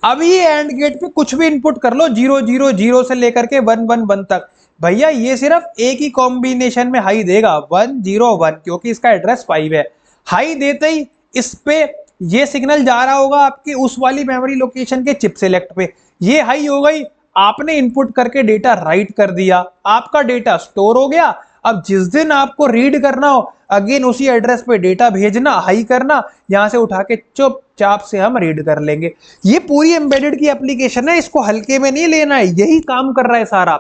अब ये एंड गेट पे कुछ भी इनपुट कर लो, 0 0 0 से लेकर के 1 1 1 तक, भैया ये सिर्फ एक ही कॉम्बिनेशन में हाई देगा 1 0 1, क्योंकि इसका एड्रेस 5 है। हाई देते ही इस पे ये सिग्नल जा रहा होगा आपके उस वाली मेमोरी लोकेशन के चिप सेलेक्ट पे, ये हाई हो गई, आपने इनपुट करके डेटा राइट कर दिया, आपका डेटा स्टोर हो गया। अब जिस दिन आपको रीड करना हो अगेन उसी एड्रेस पे डेटा भेजना, हाई करना, यहां से उठा के चुपचाप से हम रीड कर लेंगे। ये पूरी एम्बेडेड की एप्लीकेशन है, इसको हल्के में नहीं लेना है, यही काम कर रहा है सारा।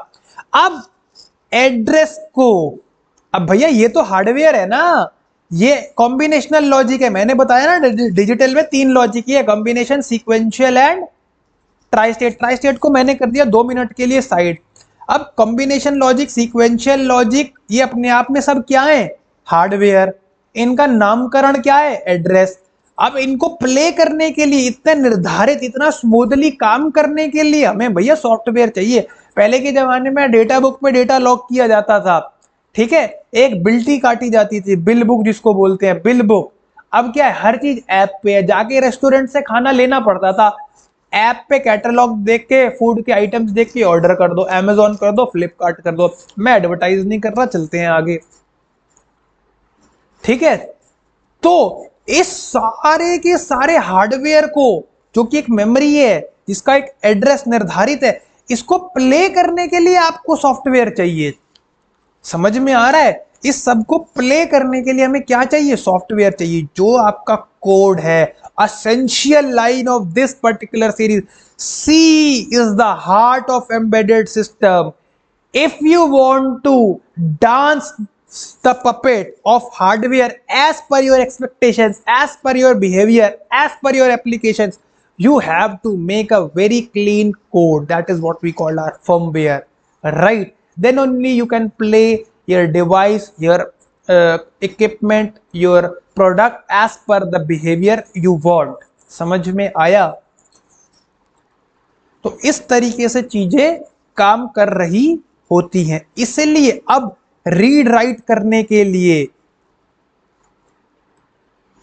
अब एड्रेस को, अब भैया ये तो हार्डवेयर है ना, ये कॉम्बिनेशनल लॉजिक है, मैंने बताया ना डिजिटल में 3 लॉजिक है, combination, sequential and tri state. Tri state को मैंने कर दिया 2 मिनट के लिए साइड। अब कॉम्बिनेशन लॉजिक, सीक्वेंशियल लॉजिक, ये अपने आप में सब क्या है हार्डवेयर, इनका नामकरण क्या है एड्रेस। अब इनको प्ले करने के लिए, इतने निर्धारित, इतना स्मूथली काम करने के लिए हमें भैया सॉफ्टवेयर चाहिए। पहले के जमाने में डेटा बुक पे डेटा लॉक किया जाता था, ठीक है, एक बिल्टी काटी जाती थी, बिल बुक जिसको बोलते हैं, बिल बुक। अब क्या है हर चीज ऐप पे है, जाके रेस्टोरेंट से खाना लेना पड़ता था, ऐप पे कैटलॉग देख के फूड के आइटम्स देख के ऑर्डर कर दो, अमेजोन कर दो, फ्लिपकार्ट कर दो। मैं एडवर्टाइज नहीं कर रहा, चलते हैं आगे, ठीक है। तो इस सारे के सारे हार्डवेयर को, जो कि एक मेमोरी है जिसका एक एड्रेस निर्धारित है, इसको प्ले करने के लिए आपको सॉफ्टवेयर चाहिए। समझ में आ रहा है, इस सब को प्ले करने के लिए हमें क्या चाहिए सॉफ्टवेयर चाहिए, जो आपका कोड है, essential line of this particular series. C is the heart of embedded system. If you want to dance the puppet of hardware as per your expectations, as per your behavior, as per your applications, you have to make a very clean code. That is what we call our firmware, right? Then only you can play your device, your equipment, your product as per the behaviour you want. समझ में आया? तो इस तरीके से चीजें काम कर रही होती हैं। इसलिए अब रीड राइट करने के लिए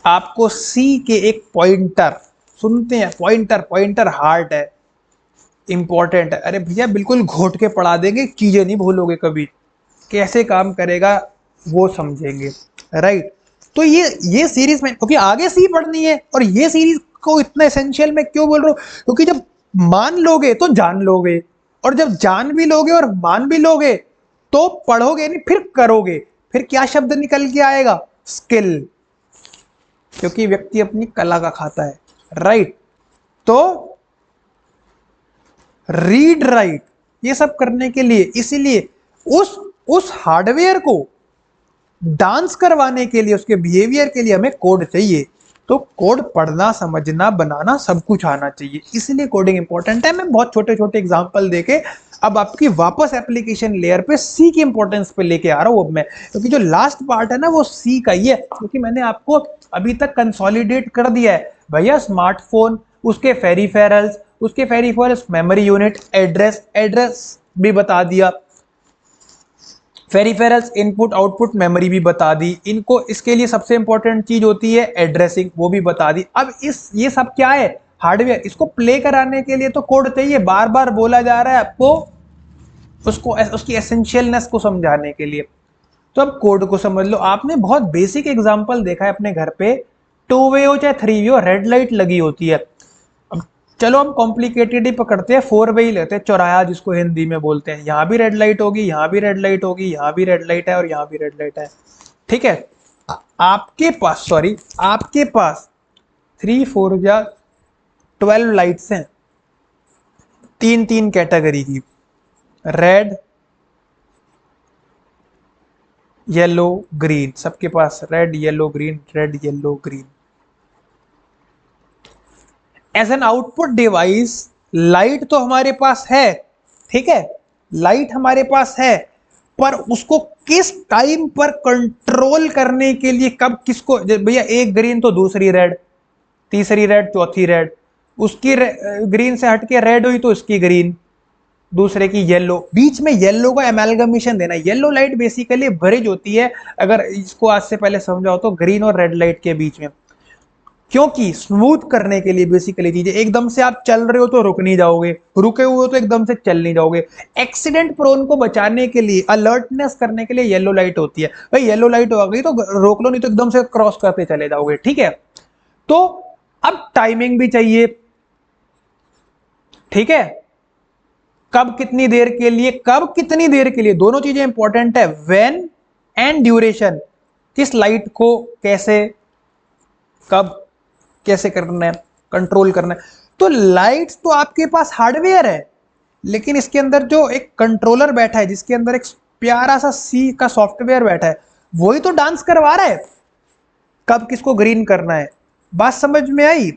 आपको सी के एक पॉइंटर, सुनते हैं पॉइंटर, पॉइंटर हार्ट है, इंपॉर्टेंट है। अरे भैया बिल्कुल घोट के पढ़ा देंगे, चीजें नहीं भूलोगे कभी, कैसे काम करेगा वो समझेंगे, राइट। तो ये सीरीज में, क्योंकि आगे सी पढ़नी है, और ये सीरीज को इतना एसेंशियल मैं क्यों बोल रहा हूं, क्योंकि जब मान लोगे तो जान लोगे, और जब जान भी लोगे और मान भी लोगे तो पढ़ोगे नहीं, फिर करोगे, फिर क्या शब्द निकल के आएगा, स्किल, क्योंकि व्यक्ति अपनी कला का खाता है, राइट। तो रीड राइट ये सब करने के लिए, इसीलिए उस हार्डवेयर को डांस करवाने के लिए, उसके बिहेवियर के लिए हमें कोड चाहिए। तो कोड पढ़ना, समझना, बनाना सब कुछ आना चाहिए, इसलिए कोडिंग इंपॉर्टेंट है। मैं बहुत छोटे छोटे एग्जांपल देके अब आपकी वापस एप्लीकेशन लेयर पे सी की इंपॉर्टेंस पे लेके आ रहा हूं अब मैं, क्योंकि जो लास्ट पार्ट है ना वो सी का ही है, क्योंकि मैंने आपको अभी तक कंसोलिडेट कर दिया है भैया, स्मार्टफोन, उसके फेरिफेरल्स, उसके फेरिफेरल्स, मेमोरी यूनिट, एड्रेस भी बता दिया, फेरिफेरल्स, इनपुट आउटपुट मेमोरी भी बता दी इनको। इसके लिए सबसे इंपॉर्टेंट चीज होती है एड्रेसिंग, वो भी बता दी। अब ये सब क्या है हार्डवेयर, इसको प्ले कराने के लिए तो कोड चाहिए, बार बार बोला जा रहा है आपको, उसको उसकी एसेंशियलनेस को समझाने के लिए। तो अब कोड को समझ लो। आपने बहुत बेसिक एग्जांपल देखा है अपने घर पे, 2 वे हो चाहे 3 वे हो, रेड लाइट लगी होती है। अब चलो हम कॉम्प्लिकेटेड ही पकड़ते हैं, 4 वे ही लेते हैं, चौराहा जिसको हिंदी में बोलते हैं, यहां भी रेड लाइट होगी, यहां भी रेड लाइट होगी, यहां भी रेड लाइट है और यहां भी रेड लाइट है, ठीक है। आपके पास 3 4 या 12 लाइट्स हैं, 3 कैटेगरी की, रेड, येलो, ग्रीन, सबके पास red yellow green, red yellow green. As an output device light तो हमारे पास है, ठीक है, लाइट हमारे पास है, पर उसको किस टाइम पर कंट्रोल करने के लिए, कब किसको, भैया एक ग्रीन तो दूसरी रेड, तीसरी रेड, चौथी रेड, उसकी ग्रीन से हटके रेड हुई तो इसकी ग्रीन, दूसरे की येलो, बीच में येलो का एमेलगमेशन देना। येलो लाइट बेसिकली ब्रिज होती है, अगर इसको आज से पहले समझाओ तो, ग्रीन और रेड लाइट के बीच में, क्योंकि स्मूथ करने के लिए बेसिकली चीजें। एकदम से आप चल रहे हो तो रुक नहीं जाओगे, रुके हुए हो तो एकदम से चल नहीं जाओगे। एक्सीडेंट प्रोन को बचाने के लिए, अलर्टनेस करने के लिए येलो लाइट होती है। भाई येलो लाइट हो गई तो रोक लो, नहीं तो एकदम से क्रॉस करते चले जाओगे, ठीक है। तो अब टाइमिंग भी चाहिए, ठीक है, कब कितनी देर के लिए, कब कितनी देर के लिए, दोनों चीजें इंपॉर्टेंट है। व्हेन एंड ड्यूरेशन, किस लाइट को कैसे, कब कैसे करना है, कंट्रोल करना है। तो लाइट्स तो आपके पास हार्डवेयर है, लेकिन इसके अंदर जो एक कंट्रोलर बैठा है, जिसके अंदर एक प्यारा सा सी का सॉफ्टवेयर बैठा है, वही तो डांस करवा रहा है कब किसको ग्रीन करना है। बात समझ में आई?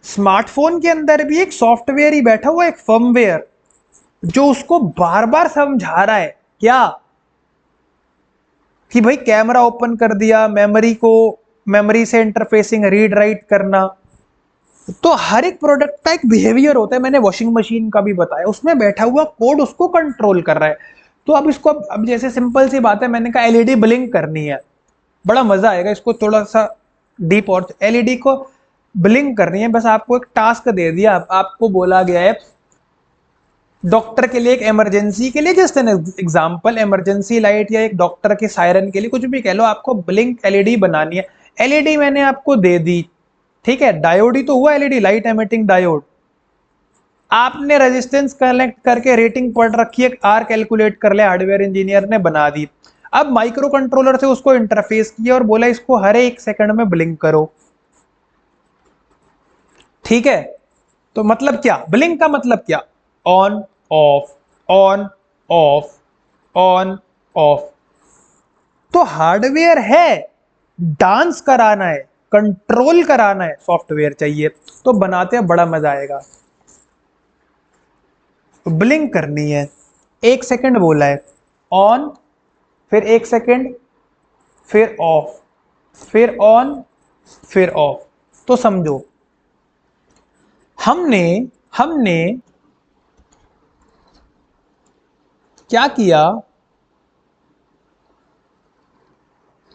स्मार्टफोन के अंदर भी एक सॉफ्टवेयर ही बैठा हुआ, एक फर्मवेयर, जो उसको बार बार समझा रहा है क्या, कि भाई कैमरा ओपन कर दिया, मेमोरी को, मेमोरी से इंटरफेसिंग, रीड राइट करना। तो हर एक प्रोडक्ट का एक बिहेवियर होता है, मैंने वॉशिंग मशीन का भी बताया, उसमें बैठा हुआ कोड उसको कंट्रोल कर रहा है। तो अब इसको, अब जैसे सिंपल सी बात है, मैंने कहा एलईडी ब्लिंक करनी है, बड़ा मजा आएगा इसको थोड़ा सा डीप, और एलईडी को ब्लिंक करनी है, बस आपको एक टास्क दे दिया, आपको बोला गया है डॉक्टर के लिए, एक इमरजेंसी के लिए, just an example, emergency light या एक डॉक्टर के सायरन के लिए, कुछ भी कह लो, आपको ब्लिंक एलईडी बनानी है। एलईडी मैंने आपको दे दी, ठीक है, डायोड ही तो हुआ एलईडी, लाइट एमिटिंग डायोड। आपने रेजिस्टेंस कनेक्ट करके रेटिंग पढ़ रखी है, आर कैलकुलेट कर ले, हार्डवेयर इंजीनियर ने बना दी। अब माइक्रो कंट्रोलर से उसको इंटरफेस किया और बोला इसको हर एक सेकंड में ब्लिंक करो, ठीक है। तो मतलब क्या, ब्लिंक का मतलब क्या, on off, on off, on off. तो हार्डवेयर है, डांस कराना है, कंट्रोल कराना है, सॉफ्टवेयर चाहिए। तो बनाते हैं, बड़ा मजा आएगा। ब्लिंक करनी है, 1 सेकंड बोला है, ऑन, फिर 1 सेकंड, फिर ऑफ, फिर ऑन, फिर ऑफ। तो समझो, हमने हमने क्या किया,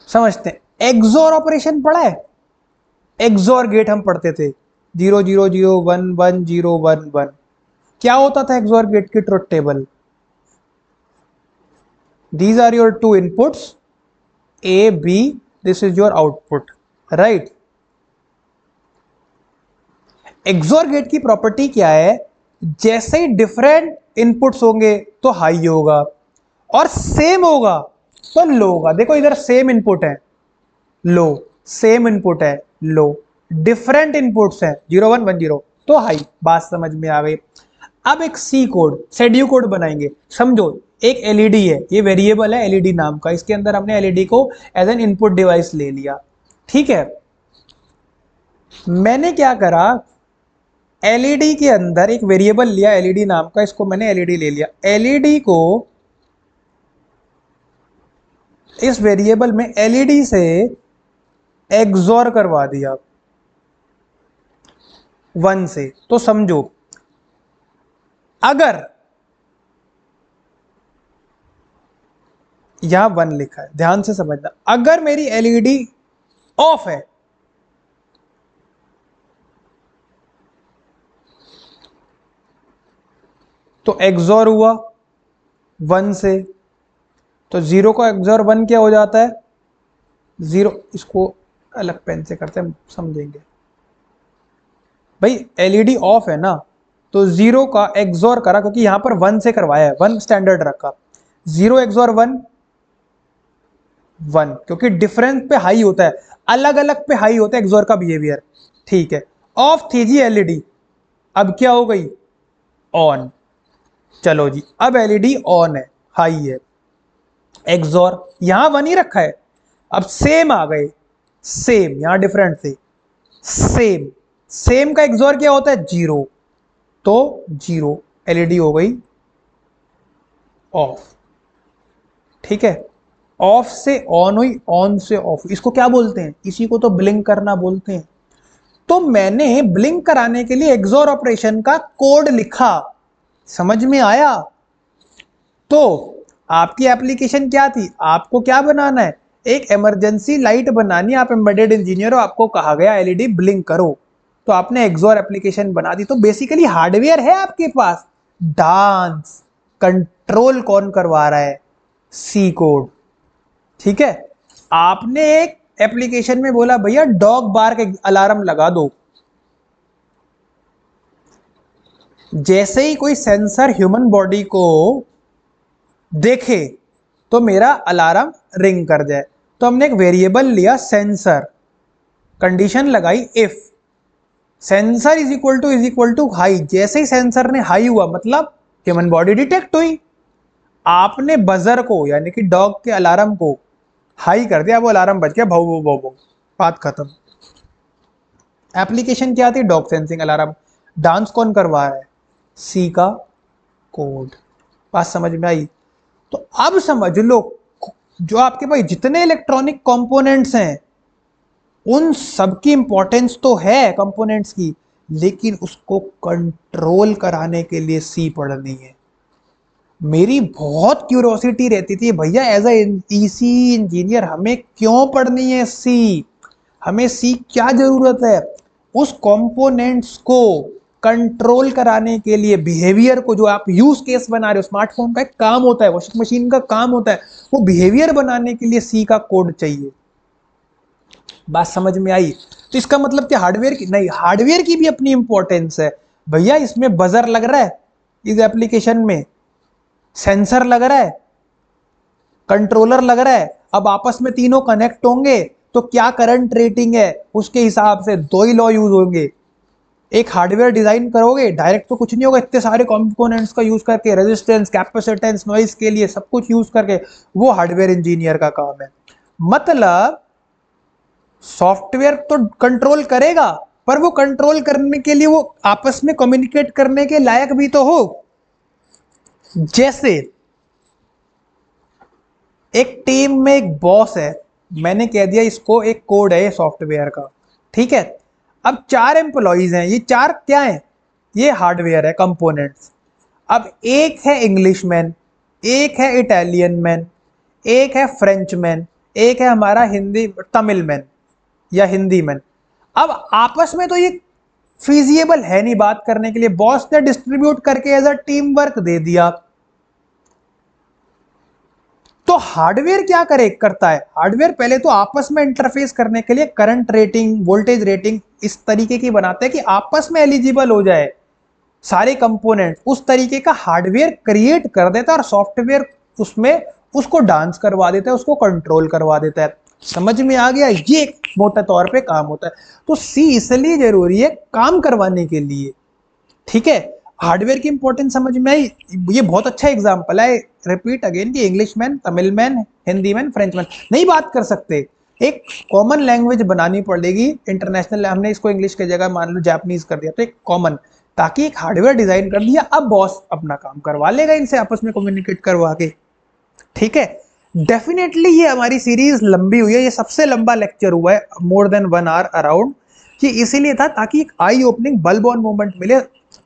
समझते हैं। एक्सोर ऑपरेशन पढ़ा है, एक्सोर गेट हम पढ़ते थे, 0 0 0 1 1 0 1 1। क्या होता था एक्सोर गेट की truth table, these are your two inputs, A B, this is your output, right. XOR gate की प्रॉपर्टी क्या है, जैसे ही डिफरेंट इनपुट्स होंगे तो हाई होगा, और सेम होगा तो लो होगा। देखो इधर सेम इनपुट है, लो, सेम इनपुट है, लो, डिफरेंट इनपुट्स है, 0 1 1 0 तो हाई। बात समझ में आ गई? अब एक सी कोड, शेड्यू कोड बनाएंगे। समझो, एक एलईडी है, ये वेरिएबल है एलईडी नाम का, इसके अंदर हमने एलईडी को एज एन इनपुट डिवाइस ले लिया, ठीक है। मैंने क्या करा, एलईडी के अंदर एक वेरिएबल लिया एलईडी नाम का, इसको मैंने एलईडी ले लिया। एलईडी को इस वेरिएबल में एलईडी से एक्सोर करवा दिया 1 से। तो समझो, अगर यहां 1 लिखा है, ध्यान से समझना, अगर मेरी एलईडी ऑफ है तो एक्सोर हुआ 1 से, तो 0 का एक्सोर 1 क्या हो जाता है, 0। इसको अलग पेन से करते हैं, समझेंगे। भाई एलईडी ऑफ है ना, तो 0 का एक्सोर करा, क्योंकि यहां पर 1 से करवाया है, 1 स्टैंडर्ड रखा, 0 एक्सोर 1 1, क्योंकि डिफरेंस पे हाई होता है, अलग अलग पे हाई होता है एक्सोर का बिहेवियर, ठीक है। ऑफ थी जी एलईडी, अब क्या हो गई, ऑन। चलो जी, अब एलईडी ऑन है, हाई है, एक्सोर यहां 1 ही रखा है। अब सेम आ गए, सेम, यहां डिफरेंट थे, सेम, सेम का एक्सोर क्या होता है, 0, तो 0, एलईडी हो गई ऑफ, ठीक है। ऑफ से ऑन हुई, ऑन से ऑफ, इसको क्या बोलते हैं, इसी को तो ब्लिंक करना बोलते हैं। तो मैंने ब्लिंक कराने के लिए एक्सोर ऑपरेशन का कोड लिखा, समझ में आया? तो आपकी एप्लीकेशन क्या थी, आपको क्या बनाना है, एक इमरजेंसी लाइट बनानी है। आप एम्बेडेड इंजीनियर हो, आपको कहा गया एलईडी ब्लिंक करो, तो आपने एक्सॉर एप्लीकेशन बना दी। तो बेसिकली हार्डवेयर है आपके पास, डांस कंट्रोल कौन करवा रहा है, सी कोड। ठीक है, आपने एक एप्लीकेशन में बोला भैया डॉग बार्क अलार्म लगा दो, जैसे ही कोई सेंसर ह्यूमन बॉडी को देखे तो मेरा अलार्म रिंग कर जाए। तो हमने एक वेरिएबल लिया सेंसर, कंडीशन लगाई if sensor is equal to high. जैसे ही सेंसर ने हाई हुआ मतलब ह्यूमन बॉडी डिटेक्ट हुई। आपने बजर को यानी कि डॉग के अलार्म को हाई कर दिया, वो अलार्म बज गया, भाव भाव भाव, बात खत्म। एप्लीकेशन क्या थी, डॉग सेंसिंग अलार्म। डांस कौन करवा रहा है, सी का कोड। बात समझ में आई? तो अब समझ लो, जो आपके पास जितने इलेक्ट्रॉनिक कंपोनेंट्स हैं उन सबकी इंपॉर्टेंस तो है कंपोनेंट्स की, लेकिन उसको कंट्रोल कराने के लिए सी पढ़नी है। मेरी बहुत क्यूरोसिटी रहती थी भैया एज अ ईसी इंजीनियर हमें क्यों पढ़नी है सी, हमें सी क्या जरूरत है। उस कंपोनेंट्स को कंट्रोल कराने के लिए, बिहेवियर को, जो आप यूज केस बना रहे हो, स्मार्टफोन का एक काम होता है, वॉशिंग मशीन का काम होता है, वो बिहेवियर बनाने के लिए सी का कोड चाहिए। बात समझ में आई? तो इसका मतलब क्या हार्डवेयर की नहीं, हार्डवेयर की भी अपनी इंपॉर्टेंस है। भैया इसमें बजर लग रहा है, इस एप्लीकेशन में सेंसर लग रहा है, कंट्रोलर लग रहा है। अब आपस में तीनों कनेक्ट होंगे तो क्या करंट रेटिंग है उसके हिसाब से दो ही लॉ यूज होंगे। एक हार्डवेयर डिजाइन करोगे डायरेक्ट तो कुछ नहीं होगा, इतने सारे कंपोनेंट्स का यूज करके, रेजिस्टेंस, कैपेसिटेंस, नॉइस के लिए सब कुछ यूज करके, वो हार्डवेयर इंजीनियर का काम है। मतलब सॉफ्टवेयर तो कंट्रोल करेगा, पर वो कंट्रोल करने के लिए वो आपस में कम्युनिकेट करने के लायक भी तो हो। जैसे एक टीम में एक बॉस है, मैंने कह दिया इसको एक कोड है सॉफ्टवेयर का, ठीक है। अब 4 एम्प्लॉइज हैं, ये 4 क्या है, ये हार्डवेयर है, कंपोनेंट्स। अब एक है इंग्लिश मैन, एक है इटालियन मैन, एक है फ्रेंच मैन, एक है हमारा हिंदी तमिल मैन या हिंदी मैन। अब आपस में तो ये फिजिबल है नहीं बात करने के लिए, बॉस ने डिस्ट्रीब्यूट करके एज अ टीम वर्क दे दिया। तो हार्डवेयर क्या करता है, हार्डवेयर पहले तो आपस में इंटरफेस करने के लिए करंट रेटिंग, वोल्टेज रेटिंग इस तरीके की बनाते हैं कि आपस में एलिजिबल हो जाए सारे कंपोनेंट। उस तरीके का हार्डवेयर क्रिएट कर देता है और सॉफ्टवेयर उसमें उसको डांस करवा देता है, उसको कंट्रोल करवा देता है। समझ में आ गया? ये मोटे तौर पे काम होता है। तो सी इसलिए जरूरी है काम करवाने के लिए, ठीक है। हार्डवेयर की इंपॉर्टेंस समझ में आई? ये बहुत अच्छा एग्जांपल है, रिपीट अगेन, कि English man, Tamil man, Hindi man, French man नहीं बात कर सकते, एक कॉमन लैंग्वेज बनानी पड़ेगी इंटरनेशनल। हमने इसको इंग्लिश की जगह मान लो जापानीज कर दिया, तो एक कॉमन, ताकि एक हार्डवेयर डिजाइन कर दिया, अब बॉस अपना काम करवा लेगा इनसे आपस में कम्युनिकेट करवा के, ठीक है। डेफिनेटली ये हमारी सीरीज लंबी हुई है, ये सबसे लंबा लेक्चर हुआ है, मोर देन 1 आवर अराउंड। ये इसीलिए था ताकि एक आई ओपनिंग बल्ब ऑन मोमेंट मिले,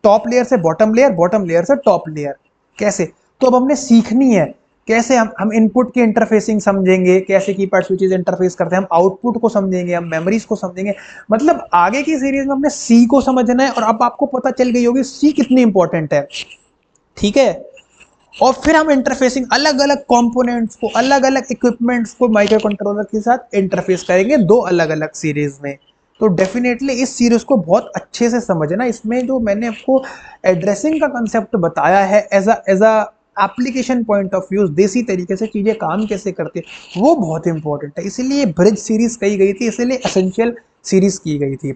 टॉप लेयर से बॉटम लेयर, बॉटम लेयर से टॉप लेयर, कैसे। तो अब हमने सीखनी है कैसे हम इनपुट की इंटरफेसिंग समझेंगे, कैसे कीपैड स्विचेस इंटरफेस करते हैं, हम आउटपुट को समझेंगे, हम मेमोरीज को समझेंगे। मतलब आगे की सीरीज में हमने सी को समझना है, और अब आपको पता चल गई होगी सी कितनी इंपॉर्टेंट है, ठीक है। और फिर हम इंटरफेसिंग अलग अलग कंपोनेंट्स को, अलग अलग इक्विपमेंट्स को माइक्रो कंट्रोलर के साथ इंटरफेस करेंगे, 2 अलग अलग सीरीज में। तो डेफिनेटली इस सीरीज को बहुत अच्छे से समझना। इसमें जो मैंने आपको एड्रेसिंग का कंसेप्ट बताया है as a application point of view, देसी तरीके से चीजें काम कैसे करती है, वो बहुत इंपॉर्टेंट है। इसीलिए ब्रिज सीरीज कही गई थी, इसीलिए एसेंशियल सीरीज की गई थी,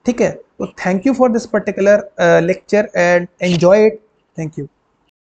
ठीक है। तो thank you for this particular lecture and enjoy it. Thank you.